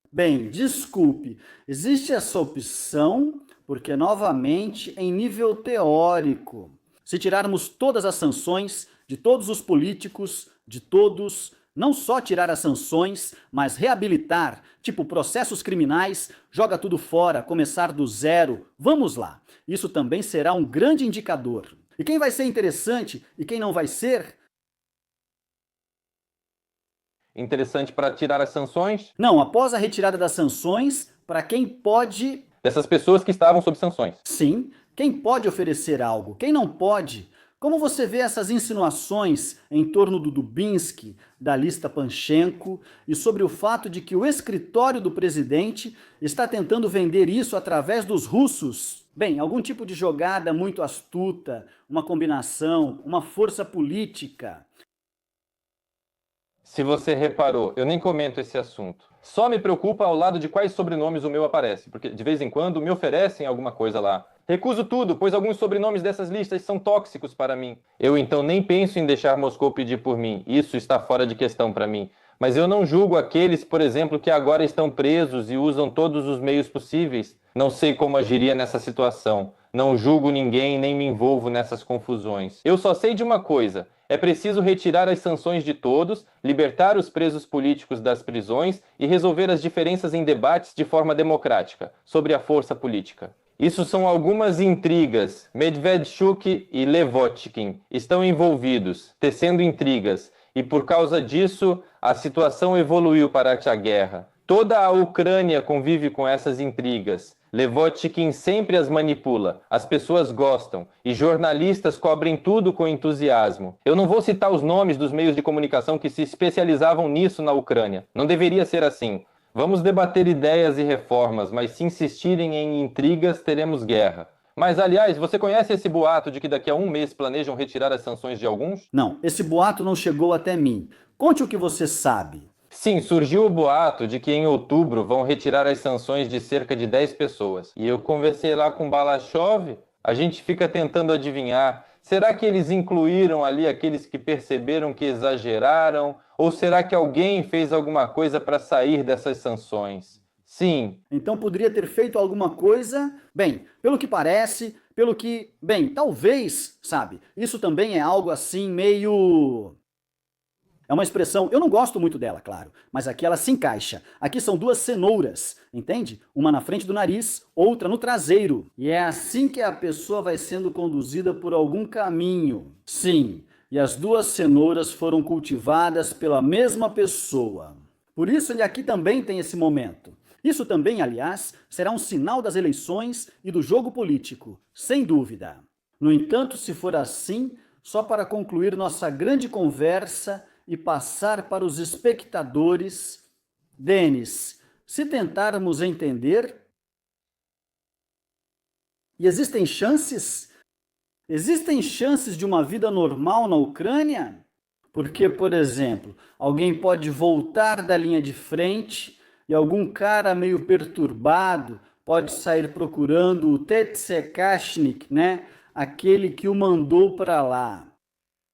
Speaker 1: Bem, desculpe, existe essa opção porque, novamente, em nível teórico, se tirarmos todas as sanções de todos os políticos, de todos, não só tirar as sanções, mas reabilitar, tipo processos criminais, joga tudo fora, começar do zero, vamos lá. Isso também será um grande indicador. E quem vai ser interessante e quem não vai ser?
Speaker 2: Interessante para tirar as sanções?
Speaker 1: Não, após a retirada das sanções, para quem pode...
Speaker 2: Dessas pessoas que estavam sob sanções.
Speaker 1: Sim, quem pode oferecer algo, quem não pode. Como você vê essas insinuações em torno do Dubinsky, da lista Panchenko, e sobre o fato de que o escritório do presidente está tentando vender isso através dos russos? Bem, algum tipo de jogada muito astuta, uma combinação, uma força política.
Speaker 2: Se você reparou, eu nem comento esse assunto. Só me preocupa ao lado de quais sobrenomes o meu aparece, porque de vez em quando me oferecem alguma coisa lá. Recuso tudo, pois alguns sobrenomes dessas listas são tóxicos para mim. Eu então nem penso em deixar Moscou pedir por mim, isso está fora de questão para mim. Mas eu não julgo aqueles, por exemplo, que agora estão presos e usam todos os meios possíveis. Não sei como agiria nessa situação. Não julgo ninguém nem me envolvo nessas confusões. Eu só sei de uma coisa. É preciso retirar as sanções de todos, libertar os presos políticos das prisões e resolver as diferenças em debates de forma democrática, sobre a força política. Isso são algumas intrigas. Medvedchuk e Levotkin estão envolvidos, tecendo intrigas, e por causa disso, a situação evoluiu para a guerra. Toda a Ucrânia convive com essas intrigas. Levotkin sempre as manipula, as pessoas gostam, e jornalistas cobrem tudo com entusiasmo. Eu não vou citar os nomes dos meios de comunicação que se especializavam nisso na Ucrânia. Não deveria ser assim. Vamos debater ideias e reformas, mas se insistirem em intrigas, teremos guerra. Mas, aliás, você conhece esse boato de que daqui a um mês planejam retirar as sanções de alguns?
Speaker 1: Não, esse boato não chegou até mim. Conte o que você sabe.
Speaker 2: Sim, surgiu o boato de que em outubro vão retirar as sanções de cerca de 10 pessoas. E eu conversei lá com Balashov, a gente fica tentando adivinhar. Será que eles incluíram ali aqueles que perceberam que exageraram? Ou será que alguém fez alguma coisa para sair dessas sanções? Sim.
Speaker 1: Então poderia ter feito alguma coisa? Bem, pelo que parece, talvez, sabe? Isso também é algo assim meio... É uma expressão, eu não gosto muito dela, claro, mas aqui ela se encaixa. Aqui são duas cenouras, entende? Uma na frente do nariz, outra no traseiro. E é assim que a pessoa vai sendo conduzida por algum caminho. Sim, e as duas cenouras foram cultivadas pela mesma pessoa. Por isso ele aqui também tem esse momento. Isso também, aliás, será um sinal das eleições e do jogo político, sem dúvida. No entanto, se for assim, só para concluir nossa grande conversa e passar para os espectadores, Denis, se tentarmos entender, e existem chances de uma vida normal na Ucrânia? Porque, por exemplo, alguém pode voltar da linha de frente e algum cara meio perturbado pode sair procurando o Tetsekashnik, né? Aquele que o mandou para lá.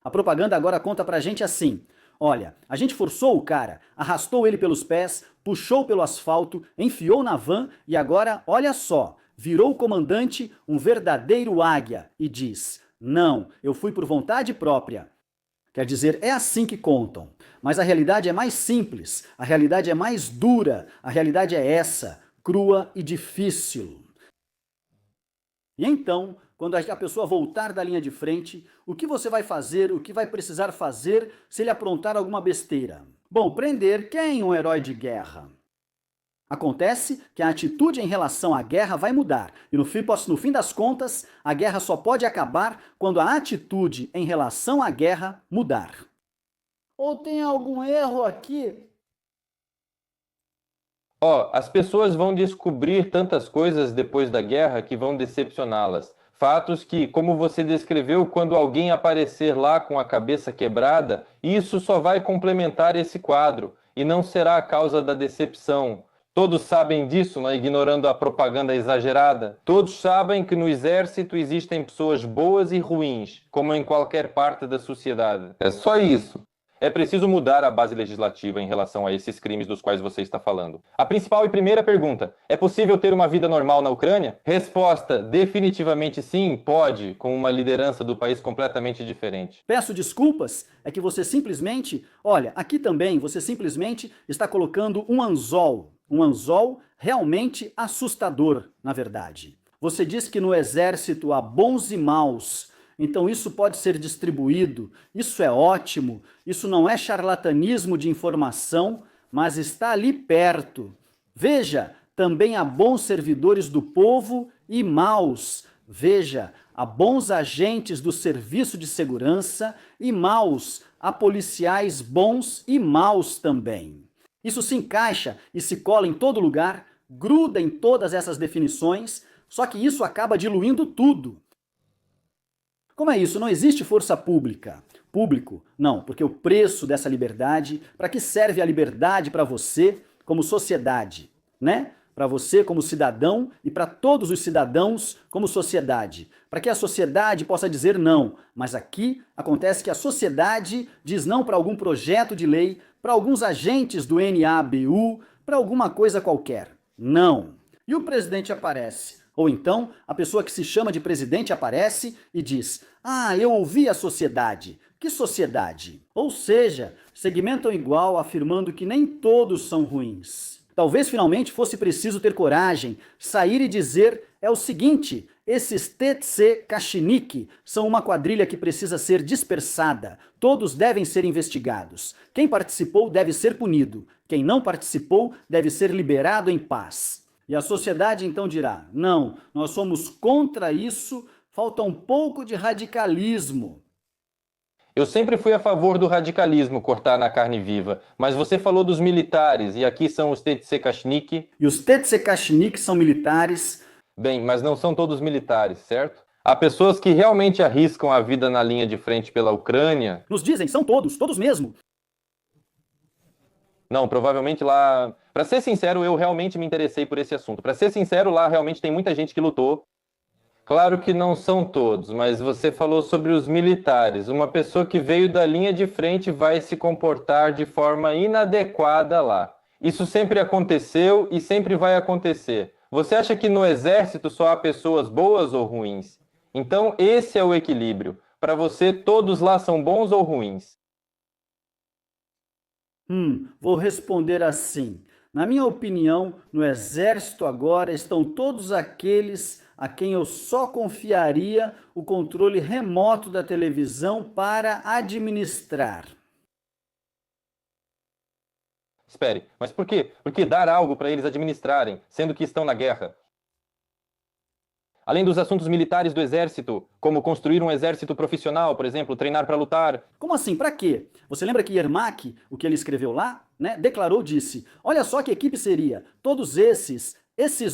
Speaker 1: A propaganda agora conta pra gente assim: olha, a gente forçou o cara, arrastou ele pelos pés, puxou pelo asfalto, enfiou na van e agora, olha só, virou o comandante um verdadeiro águia e diz: não, eu fui por vontade própria. Quer dizer, é assim que contam. Mas a realidade é mais simples, a realidade é mais dura, a realidade é essa, crua e difícil. E então, quando a pessoa voltar da linha de frente, o que você vai fazer, o que vai precisar fazer se ele aprontar alguma besteira? Bom, prender quem? Um herói de guerra. Acontece que a atitude em relação à guerra vai mudar, e no fim das contas, a guerra só pode acabar quando a atitude em relação à guerra mudar. Ou tem algum erro aqui?
Speaker 2: Ó, as pessoas vão descobrir tantas coisas depois da guerra que vão decepcioná-las. Fatos que, como você descreveu, quando alguém aparecer lá com a cabeça quebrada, isso só vai complementar esse quadro e não será a causa da decepção. Todos sabem disso, não é? Ignorando a propaganda exagerada. Todos sabem que no exército existem pessoas boas e ruins, como em qualquer parte da sociedade. É só isso. É preciso mudar a base legislativa em relação a esses crimes dos quais você está falando. A principal e primeira pergunta: é possível ter uma vida normal na Ucrânia? Resposta: definitivamente sim, pode, com uma liderança do país completamente diferente.
Speaker 1: Peço desculpas, é que você simplesmente, olha, aqui também você simplesmente está colocando um anzol realmente assustador, na verdade. Você diz que no exército há bons e maus. Então isso pode ser distribuído, isso é ótimo, isso não é charlatanismo de informação, mas está ali perto. Veja, também há bons servidores do povo e maus. Veja, há bons agentes do serviço de segurança e maus, há policiais bons e maus também. Isso se encaixa e se cola em todo lugar, gruda em todas essas definições, só que isso acaba diluindo tudo. Como é isso? Não existe força pública. Público? Não, porque o preço dessa liberdade, para que serve a liberdade para você como sociedade, né? Para você como cidadão e para todos os cidadãos como sociedade. Para que a sociedade possa dizer não, mas aqui acontece que a sociedade diz não para algum projeto de lei, para alguns agentes do NABU, para alguma coisa qualquer. Não. E o presidente aparece. Ou então, a pessoa que se chama de presidente aparece e diz: ah, eu ouvi a sociedade. Que sociedade? Ou seja, segmentam igual afirmando que nem todos são ruins. Talvez finalmente fosse preciso ter coragem, sair e dizer é o seguinte: esses Tetsekashnik são uma quadrilha que precisa ser dispersada. Todos devem ser investigados. Quem participou deve ser punido. Quem não participou deve ser liberado em paz. E a sociedade então dirá: não, nós somos contra isso, falta um pouco de radicalismo.
Speaker 2: Eu sempre fui a favor do radicalismo, cortar na carne viva, mas você falou dos militares, e aqui são os Tetsekashnik.
Speaker 1: E os Tetsekashnik são militares.
Speaker 2: Bem, mas não são todos militares, certo? Há pessoas que realmente arriscam a vida na linha de frente pela Ucrânia.
Speaker 1: Nos dizem, são todos mesmo.
Speaker 2: Não, provavelmente lá... Para ser sincero, eu realmente me interessei por esse assunto. Para ser sincero, lá realmente tem muita gente que lutou. Claro que não são todos, mas você falou sobre os militares. Uma pessoa que veio da linha de frente vai se comportar de forma inadequada lá. Isso sempre aconteceu e sempre vai acontecer. Você acha que no exército só há pessoas boas ou ruins? Então esse é o equilíbrio. Para você, todos lá são bons ou ruins?
Speaker 1: Vou responder assim. Na minha opinião, no exército agora estão todos aqueles a quem eu só confiaria o controle remoto da televisão para administrar.
Speaker 2: Espere, mas por quê? Por que dar algo para eles administrarem, sendo que estão na guerra? Além dos assuntos militares do exército, como construir um exército profissional, por exemplo, treinar para lutar.
Speaker 1: Como assim? Para quê? Você lembra que Yermak, o que ele escreveu lá, né, declarou, disse: olha só que equipe seria, todos esses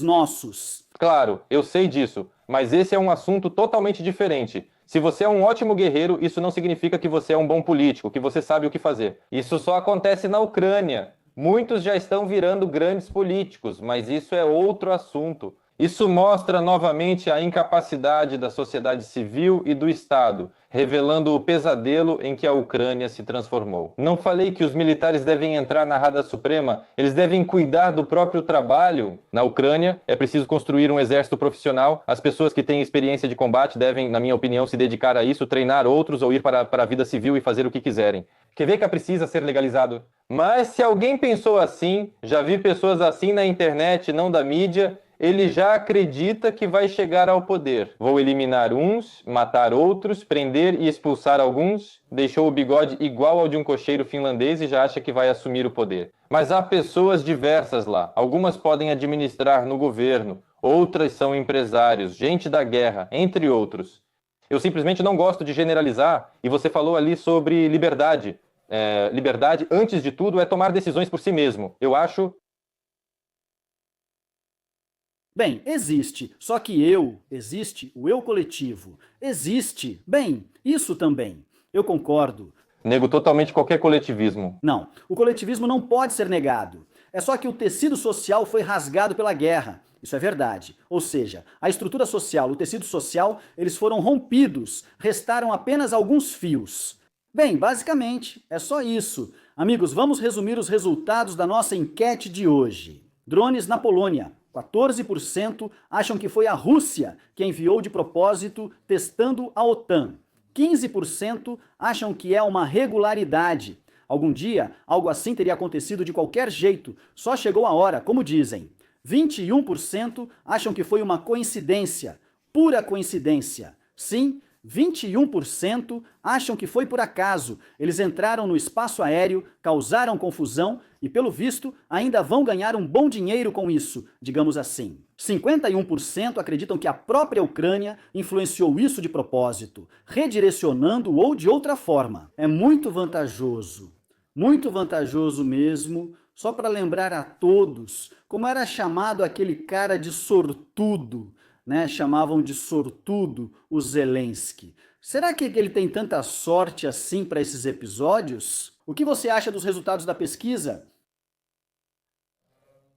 Speaker 1: nossos.
Speaker 2: Claro, eu sei disso, mas esse é um assunto totalmente diferente. Se você é um ótimo guerreiro, isso não significa que você é um bom político, que você sabe o que fazer. Isso só acontece na Ucrânia. Muitos já estão virando grandes políticos, mas isso é outro assunto. Isso mostra novamente a incapacidade da sociedade civil e do Estado, revelando o pesadelo em que a Ucrânia se transformou. Não falei que os militares devem entrar na Rada Suprema? Eles devem cuidar do próprio trabalho? Na Ucrânia, é preciso construir um exército profissional. As pessoas que têm experiência de combate devem, na minha opinião, se dedicar a isso, treinar outros ou ir para a vida civil e fazer o que quiserem. Quer ver que precisa ser legalizado? Mas se alguém pensou assim, já vi pessoas assim na internet, não da mídia, ele já acredita que vai chegar ao poder. Vou eliminar uns, matar outros, prender e expulsar alguns. Deixou o bigode igual ao de um cocheiro finlandês e já acha que vai assumir o poder. Mas há pessoas diversas lá. Algumas podem administrar no governo, outras são empresários, gente da guerra, entre outros. Eu simplesmente não gosto de generalizar, e você falou ali sobre liberdade. Liberdade, antes de tudo, é tomar decisões por si mesmo. Eu acho...
Speaker 1: Bem, existe, só que existe o eu coletivo. Existe, bem, isso também. Eu concordo.
Speaker 2: Nego totalmente qualquer coletivismo.
Speaker 1: Não, o coletivismo não pode ser negado. É só que o tecido social foi rasgado pela guerra. Isso é verdade. Ou seja, a estrutura social, o tecido social, eles foram rompidos. Restaram apenas alguns fios. Bem, basicamente, é só isso. Amigos, vamos resumir os resultados da nossa enquete de hoje. Drones na Polônia. 14% acham que foi a Rússia que enviou de propósito testando a OTAN. 15% acham que é uma regularidade. Algum dia, algo assim teria acontecido de qualquer jeito, só chegou a hora, como dizem. 21% acham que foi uma coincidência, pura coincidência. Sim, 21% acham que foi por acaso. Eles entraram no espaço aéreo, causaram confusão e, pelo visto, ainda vão ganhar um bom dinheiro com isso, digamos assim. 51% acreditam que a própria Ucrânia influenciou isso de propósito, redirecionando ou de outra forma. É muito vantajoso mesmo, só para lembrar a todos como era chamado aquele cara de sortudo, né? Chamavam de sortudo o Zelensky. Será que ele tem tanta sorte assim para esses episódios? O que você acha dos resultados da pesquisa?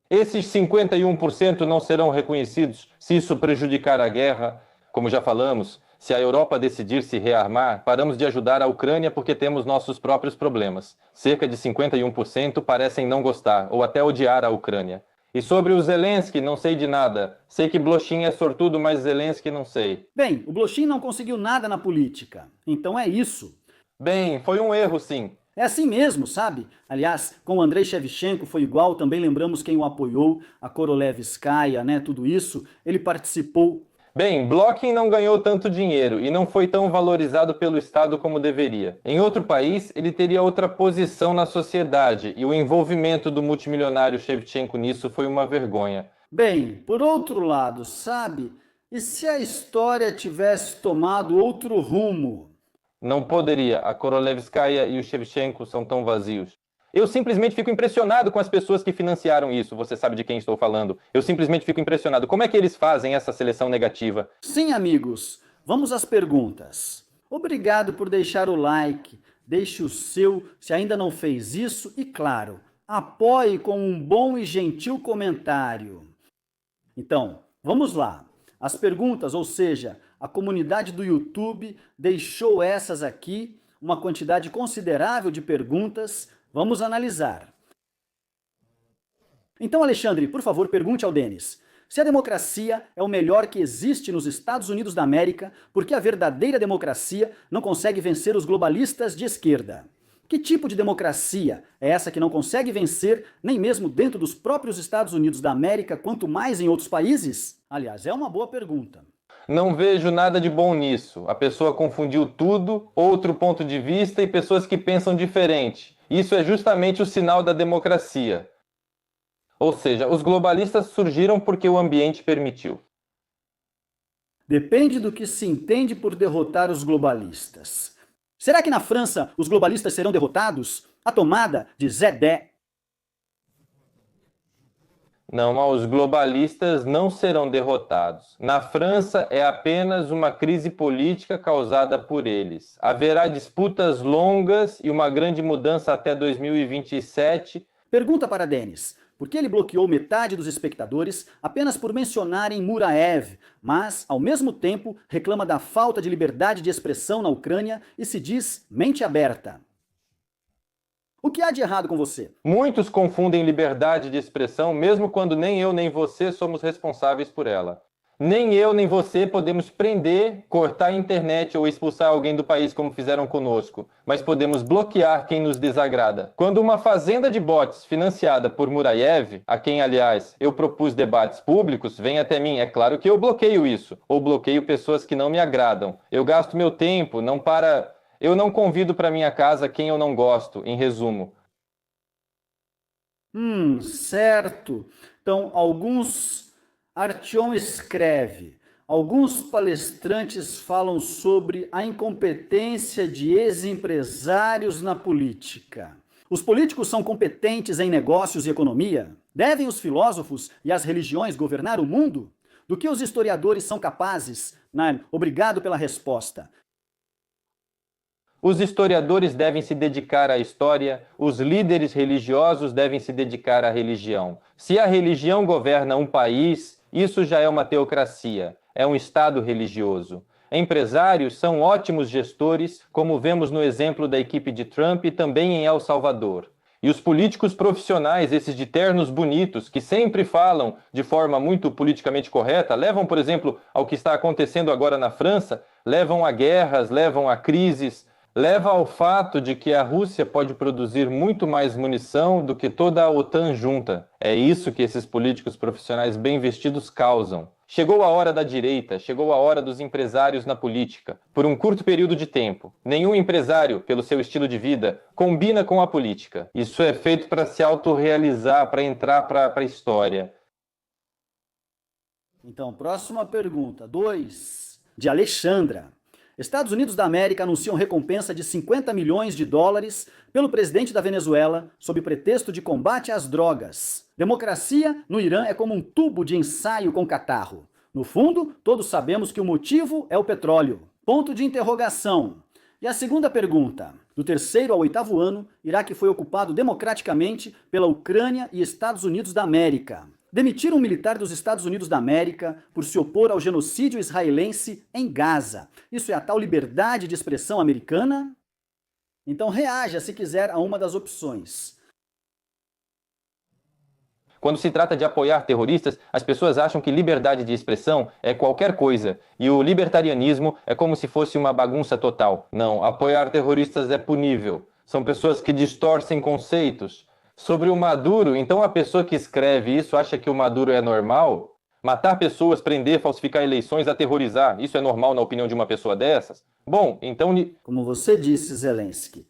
Speaker 2: Esses 51% não serão reconhecidos se isso prejudicar a guerra. Como já falamos, se a Europa decidir se rearmar, paramos de ajudar a Ucrânia porque temos nossos próprios problemas. Cerca de 51% parecem não gostar ou até odiar a Ucrânia. E sobre o Zelensky, não sei de nada. Sei que Blochin é sortudo, mas Zelensky não sei.
Speaker 1: Bem, o Blochin não conseguiu nada na política. Então é isso.
Speaker 2: Bem, foi um erro, sim.
Speaker 1: É assim mesmo, sabe? Aliás, com o Andrei Shevchenko foi igual, também lembramos quem o apoiou, a Korolevskaya, né? Tudo isso, ele participou.
Speaker 2: Bem, Blochin não ganhou tanto dinheiro e não foi tão valorizado pelo Estado como deveria. Em outro país, ele teria outra posição na sociedade e o envolvimento do multimilionário Shevchenko nisso foi uma vergonha.
Speaker 1: Bem, por outro lado, sabe? E se a história tivesse tomado outro rumo?
Speaker 2: Não poderia. A Korolevskaya e o Shevchenko são tão vazios. Eu simplesmente fico impressionado com as pessoas que financiaram isso. Você sabe de quem estou falando. Eu simplesmente fico impressionado. Como é que eles fazem essa seleção negativa?
Speaker 1: Sim, amigos. Vamos às perguntas. Obrigado por deixar o like. Deixe o seu se ainda não fez isso e, claro, apoie com um bom e gentil comentário. Então, vamos lá. As perguntas, ou seja, a comunidade do YouTube deixou essas aqui, uma quantidade considerável de perguntas. Vamos analisar. Então, Alexandre, por favor, pergunte ao Denis. Se a democracia é o melhor que existe nos Estados Unidos da América, por que a verdadeira democracia não consegue vencer os globalistas de esquerda? Que tipo de democracia é essa que não consegue vencer nem mesmo dentro dos próprios Estados Unidos da América, quanto mais em outros países? Aliás, é uma boa pergunta.
Speaker 2: Não vejo nada de bom nisso. A pessoa confundiu tudo, outro ponto de vista e pessoas que pensam diferente. Isso é justamente o sinal da democracia. Ou seja, os globalistas surgiram porque o ambiente permitiu.
Speaker 1: Depende do que se entende por derrotar os globalistas. Será que na França os globalistas serão derrotados? A tomada de Zedé.
Speaker 2: Não, os globalistas não serão derrotados. Na França é apenas uma crise política causada por eles. Haverá disputas longas e uma grande mudança até 2027.
Speaker 1: Pergunta para Denis. Por que ele bloqueou metade dos espectadores apenas por mencionarem Muraev, mas, ao mesmo tempo, reclama da falta de liberdade de expressão na Ucrânia e se diz mente aberta? O que há de errado com você?
Speaker 2: Muitos confundem liberdade de expressão, mesmo quando nem eu nem você somos responsáveis por ela. Nem eu nem você podemos prender, cortar a internet ou expulsar alguém do país como fizeram conosco, mas podemos bloquear quem nos desagrada. Quando uma fazenda de bots financiada por Muraev, a quem, aliás, eu propus debates públicos, vem até mim, é claro que eu bloqueio isso, ou bloqueio pessoas que não me agradam. Eu gasto meu tempo, eu não convido para minha casa quem eu não gosto, em resumo.
Speaker 1: Certo. Então, Artyom escreve, alguns palestrantes falam sobre a incompetência de ex-empresários na política. Os políticos são competentes em negócios e economia? Devem os filósofos e as religiões governar o mundo? Do que os historiadores são capazes? Obrigado pela resposta.
Speaker 2: Os historiadores devem se dedicar à história, os líderes religiosos devem se dedicar à religião. Se a religião governa um país, isso já é uma teocracia, é um Estado religioso. Empresários são ótimos gestores, como vemos no exemplo da equipe de Trump e também em El Salvador. E os políticos profissionais, esses de ternos bonitos, que sempre falam de forma muito politicamente correta, levam, por exemplo, ao que está acontecendo agora na França, levam a guerras, levam a crises, leva ao fato de que a Rússia pode produzir muito mais munição do que toda a OTAN junta. É isso que esses políticos profissionais bem vestidos causam. Chegou a hora da direita, chegou a hora dos empresários na política. Por um curto período de tempo. Nenhum empresário, pelo seu estilo de vida, combina com a política. Isso é feito para se autorrealizar, para entrar para a história.
Speaker 1: Então, próxima pergunta. 2. De Alexandra. Estados Unidos da América anunciam recompensa de 50 milhões de dólares pelo presidente da Venezuela sob pretexto de combate às drogas. Democracia no Irã é como um tubo de ensaio com catarro. No fundo, todos sabemos que o motivo é o petróleo. Ponto de interrogação. E a segunda pergunta. Do 3º ao 8º ano, Iraque foi ocupado democraticamente pela Ucrânia e Estados Unidos da América. Demitiram um militar dos Estados Unidos da América por se opor ao genocídio israelense em Gaza. Isso é a tal liberdade de expressão americana? Então reaja, se quiser, a uma das opções.
Speaker 2: Quando se trata de apoiar terroristas, as pessoas acham que liberdade de expressão é qualquer coisa, e o libertarianismo é como se fosse uma bagunça total. Não, apoiar terroristas é punível. São pessoas que distorcem conceitos. Sobre o Maduro, então a pessoa que escreve isso acha que o Maduro é normal? Matar pessoas, prender, falsificar eleições, aterrorizar, isso é normal na opinião de uma pessoa dessas? Bom, então...
Speaker 1: Como você disse, Zelensky.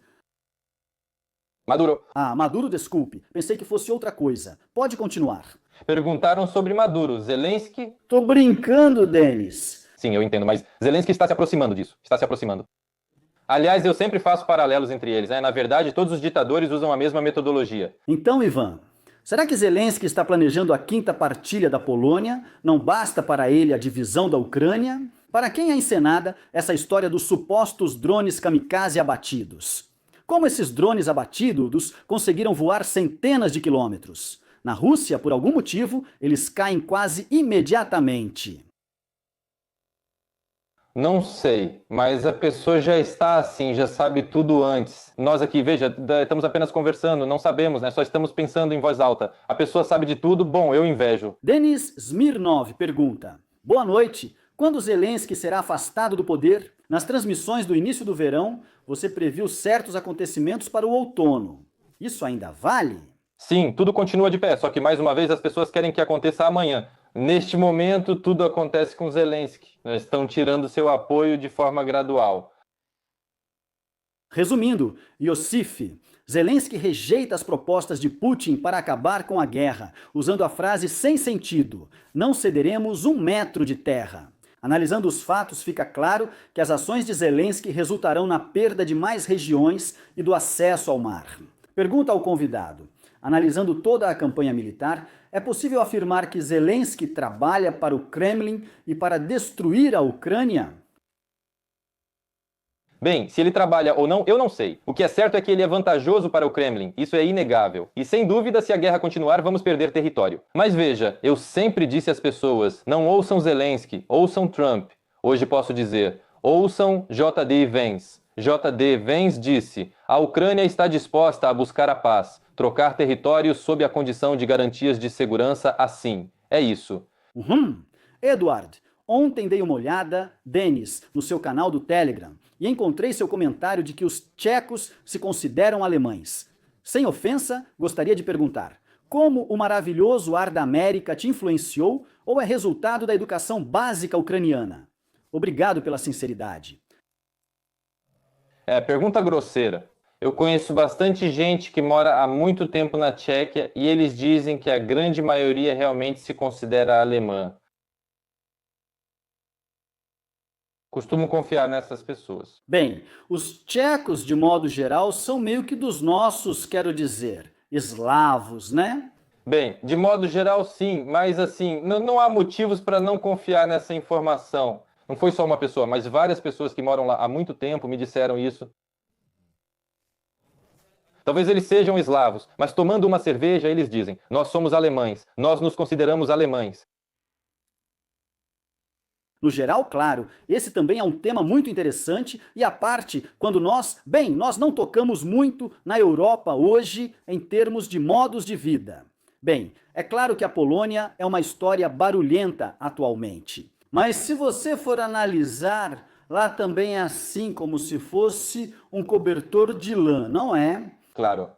Speaker 2: Maduro.
Speaker 1: Maduro, desculpe. Pensei que fosse outra coisa. Pode continuar.
Speaker 2: Perguntaram sobre Maduro. Zelensky...
Speaker 1: Tô brincando, Denis.
Speaker 2: Sim, eu entendo, mas Zelensky está se aproximando disso. Está se aproximando. Aliás, eu sempre faço paralelos entre eles, né? Na verdade, todos os ditadores usam a mesma metodologia.
Speaker 1: Então, Ivan, será que Zelensky está planejando a 5ª partilha da Polônia? Não basta para ele a divisão da Ucrânia? Para quem é encenada essa história dos supostos drones kamikaze abatidos? Como esses drones abatidos conseguiram voar centenas de quilômetros? Na Rússia, por algum motivo, eles caem quase imediatamente.
Speaker 2: Não sei, mas a pessoa já está assim, já sabe tudo antes. Nós aqui, veja, estamos apenas conversando, não sabemos, né? Só estamos pensando em voz alta. A pessoa sabe de tudo, bom, eu invejo.
Speaker 1: Denis Smirnov pergunta: boa noite, quando Zelensky será afastado do poder? Nas transmissões do início do verão, você previu certos acontecimentos para o outono. Isso ainda vale?
Speaker 2: Sim, tudo continua de pé, só que mais uma vez as pessoas querem que aconteça amanhã. Neste momento, tudo acontece com Zelensky. Eles estão tirando seu apoio de forma gradual.
Speaker 1: Resumindo, Iosif, Zelensky rejeita as propostas de Putin para acabar com a guerra, usando a frase sem sentido: não cederemos 1 metro de terra. Analisando os fatos, fica claro que as ações de Zelensky resultarão na perda de mais regiões e do acesso ao mar. Pergunta ao convidado: Analisando toda a campanha militar, é possível afirmar que Zelensky trabalha para o Kremlin e para destruir a Ucrânia?
Speaker 2: Bem, se ele trabalha ou não, eu não sei. O que é certo é que ele é vantajoso para o Kremlin, isso é inegável. E sem dúvida, se a guerra continuar, vamos perder território. Mas veja, eu sempre disse às pessoas, não ouçam Zelensky, ouçam Trump. Hoje posso dizer, ouçam J.D. Vance. J.D. Vance disse, a Ucrânia está disposta a buscar a paz, trocar territórios sob a condição de garantias de segurança assim. É isso.
Speaker 1: Edward, ontem dei uma olhada, Denis, no seu canal do Telegram e encontrei seu comentário de que os tchecos se consideram alemães. Sem ofensa, gostaria de perguntar: como o maravilhoso ar da América te influenciou ou é resultado da educação básica ucraniana? Obrigado pela sinceridade.
Speaker 2: Pergunta grosseira. Eu conheço bastante gente que mora há muito tempo na Tchequia e eles dizem que a grande maioria realmente se considera alemã. Costumo confiar nessas pessoas.
Speaker 1: Bem, os tchecos, de modo geral, são meio que dos nossos, quero dizer, eslavos, né?
Speaker 2: Bem, de modo geral, sim, mas assim, não há motivos para não confiar nessa informação. Não foi só uma pessoa, mas várias pessoas que moram lá há muito tempo me disseram isso. Talvez eles sejam eslavos, mas tomando uma cerveja, eles dizem: nós somos alemães, nós nos consideramos alemães.
Speaker 1: No geral, claro, esse também é um tema muito interessante e à parte, quando nós não tocamos muito na Europa hoje em termos de modos de vida. Bem, é claro que a Polônia é uma história barulhenta atualmente. Mas se você for analisar, lá também é assim como se fosse um cobertor de lã, não é?
Speaker 2: Claro.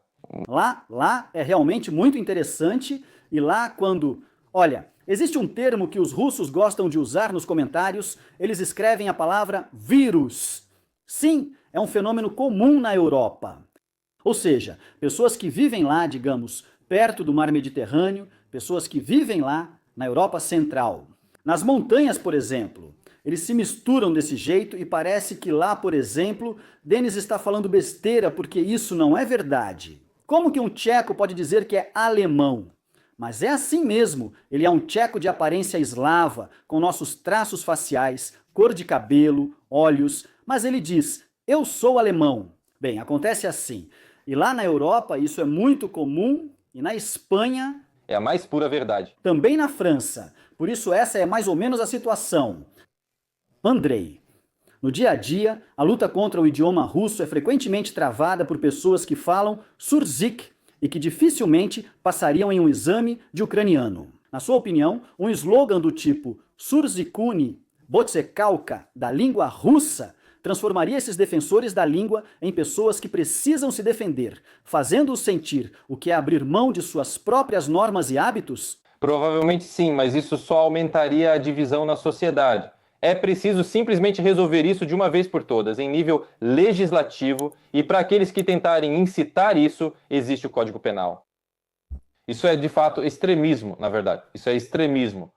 Speaker 1: Lá é realmente muito interessante e lá quando, olha, existe um termo que os russos gostam de usar nos comentários, eles escrevem a palavra vírus. Sim, é um fenômeno comum na Europa. Ou seja, pessoas que vivem lá, digamos, perto do mar Mediterrâneo, pessoas que vivem lá na Europa Central. Nas montanhas, por exemplo, eles se misturam desse jeito e parece que lá, por exemplo, Denis está falando besteira porque isso não é verdade. Como que um tcheco pode dizer que é alemão? Mas é assim mesmo, ele é um tcheco de aparência eslava, com nossos traços faciais, cor de cabelo, olhos, mas ele diz, eu sou alemão. Bem, acontece assim. E lá na Europa isso é muito comum, e na Espanha...
Speaker 2: É a mais pura verdade.
Speaker 1: Também na França. Por isso essa é mais ou menos a situação. Andrei. No dia a dia, a luta contra o idioma russo é frequentemente travada por pessoas que falam surzik e que dificilmente passariam em um exame de ucraniano. Na sua opinião, um slogan do tipo Surzikuni, Botsekalka, da língua russa, transformaria esses defensores da língua em pessoas que precisam se defender, fazendo-os sentir o que é abrir mão de suas próprias normas e hábitos?
Speaker 2: Provavelmente sim, mas isso só aumentaria a divisão na sociedade. É preciso simplesmente resolver isso de uma vez por todas, em nível legislativo, e para aqueles que tentarem incitar isso, existe o Código Penal. Isso é, de fato, extremismo, na verdade. Isso é extremismo.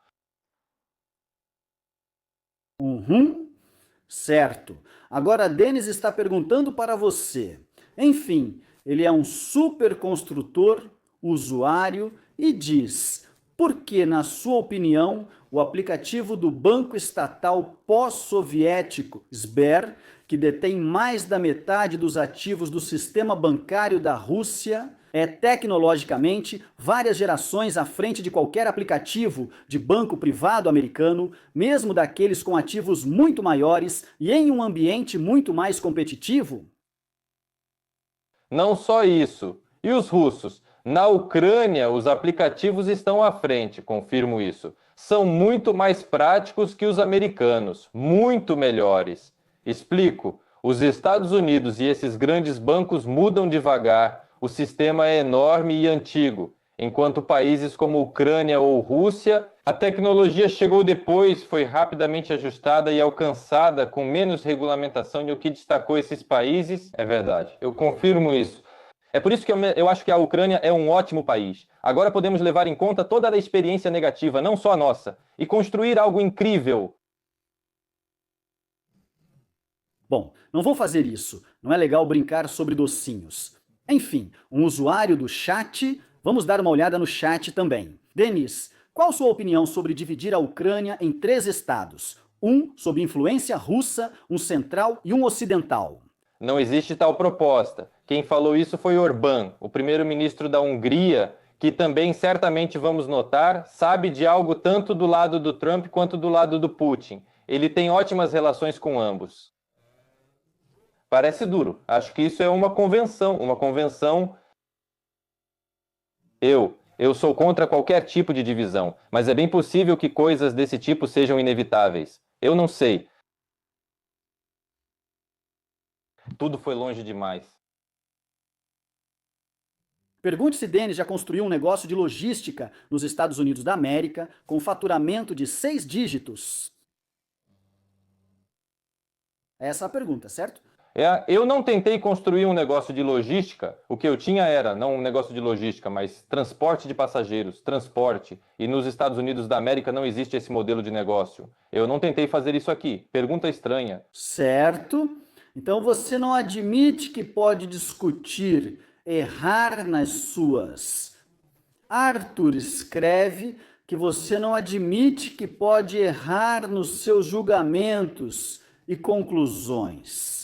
Speaker 1: Certo. Agora, Denis está perguntando para você. Enfim, ele é um super construtor, usuário e diz: por que, na sua opinião, o aplicativo do banco estatal pós-soviético Sber, que detém mais da metade dos ativos do sistema bancário da Rússia, é tecnologicamente várias gerações à frente de qualquer aplicativo de banco privado americano, mesmo daqueles com ativos muito maiores e em um ambiente muito mais competitivo?
Speaker 2: Não só isso. E os russos? Na Ucrânia, os aplicativos estão à frente, confirmo isso. São muito mais práticos que os americanos, muito melhores. Explico. Os Estados Unidos e esses grandes bancos mudam devagar, o sistema é enorme e antigo, enquanto países como Ucrânia ou Rússia, a tecnologia chegou depois, foi rapidamente ajustada e alcançada com menos regulamentação, e o que destacou esses países é verdade. Eu confirmo isso. É por isso que eu acho que a Ucrânia é um ótimo país. Agora podemos levar em conta toda a experiência negativa, não só a nossa, e construir algo incrível.
Speaker 1: Bom, não vou fazer isso. Não é legal brincar sobre docinhos. Enfim, um usuário do chat Vamos dar uma olhada no chat também. Denis, qual sua opinião sobre dividir a Ucrânia em 3 estados? Um sob influência russa, um central e um ocidental.
Speaker 2: Não existe tal proposta. Quem falou isso foi Orbán, o primeiro-ministro da Hungria, que também certamente vamos notar, sabe de algo tanto do lado do Trump quanto do lado do Putin. Ele tem ótimas relações com ambos. Parece duro. Acho que isso é uma convenção. Eu sou contra qualquer tipo de divisão, mas é bem possível que coisas desse tipo sejam inevitáveis. Eu não sei. Tudo foi longe demais.
Speaker 1: Pergunte se Denis já construiu um negócio de logística nos Estados Unidos da América com faturamento de 6 dígitos. Essa é a pergunta, certo?
Speaker 2: Eu não tentei construir um negócio de logística. O que eu tinha era, não um negócio de logística, mas transporte de passageiros, transporte. E nos Estados Unidos da América não existe esse modelo de negócio. Eu não tentei fazer isso aqui. Pergunta estranha.
Speaker 1: Certo. Então você não admite que pode discutir, errar nas suas. Arthur escreve que você não admite que pode errar nos seus julgamentos e conclusões.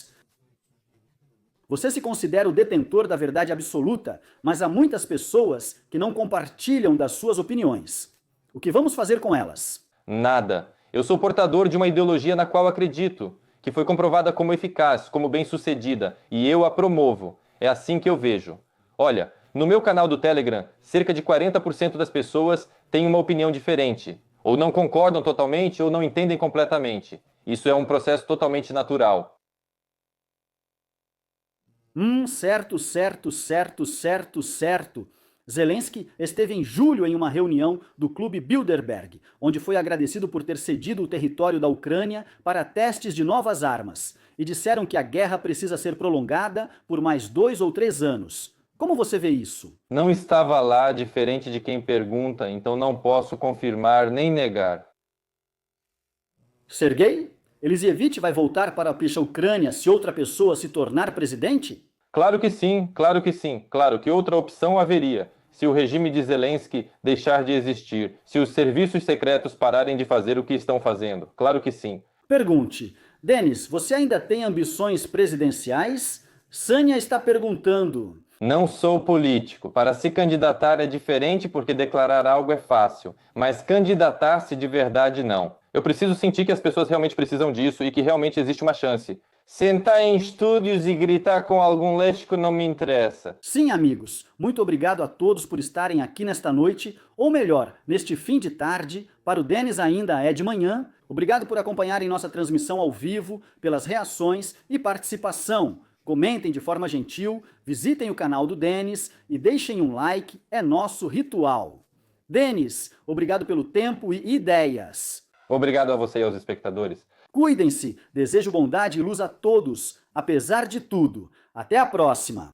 Speaker 1: Você se considera o detentor da verdade absoluta, mas há muitas pessoas que não compartilham das suas opiniões. O que vamos fazer com elas?
Speaker 2: Nada. Eu sou portador de uma ideologia na qual acredito, que foi comprovada como eficaz, como bem-sucedida, e eu a promovo. É assim que eu vejo. Olha, no meu canal do Telegram, cerca de 40% das pessoas têm uma opinião diferente. Ou não concordam totalmente, ou não entendem completamente. Isso é um processo totalmente natural.
Speaker 1: Certo. Zelensky esteve em julho em uma reunião do Clube Bilderberg, onde foi agradecido por ter cedido o território da Ucrânia para testes de novas armas, e disseram que a guerra precisa ser prolongada por mais 2 ou 3 anos. Como você vê isso?
Speaker 2: Não estava lá, diferente de quem pergunta, então não posso confirmar nem negar.
Speaker 1: Sergei? Elisievich vai voltar para a Ucrânia se outra pessoa se tornar presidente?
Speaker 2: Claro que sim, claro que sim. Claro que outra opção haveria, se o regime de Zelensky deixar de existir, se os serviços secretos pararem de fazer o que estão fazendo. Claro que sim.
Speaker 1: Pergunte. Denis, você ainda tem ambições presidenciais? Sânia está perguntando.
Speaker 2: Não sou político. Para se candidatar é diferente porque declarar algo é fácil, mas candidatar-se de verdade não. Eu preciso sentir que as pessoas realmente precisam disso e que realmente existe uma chance. Sentar em estúdios e gritar com algum léxico não me interessa.
Speaker 1: Sim, amigos, muito obrigado a todos por estarem aqui nesta noite, ou melhor, neste fim de tarde. Para o Denis ainda é de manhã. Obrigado por acompanharem nossa transmissão ao vivo, pelas reações e participação. Comentem de forma gentil, visitem o canal do Denis e deixem um like, é nosso ritual. Denis, obrigado pelo tempo e ideias.
Speaker 2: Obrigado a você e aos espectadores.
Speaker 1: Cuidem-se, desejo bondade e luz a todos, apesar de tudo. Até a próxima!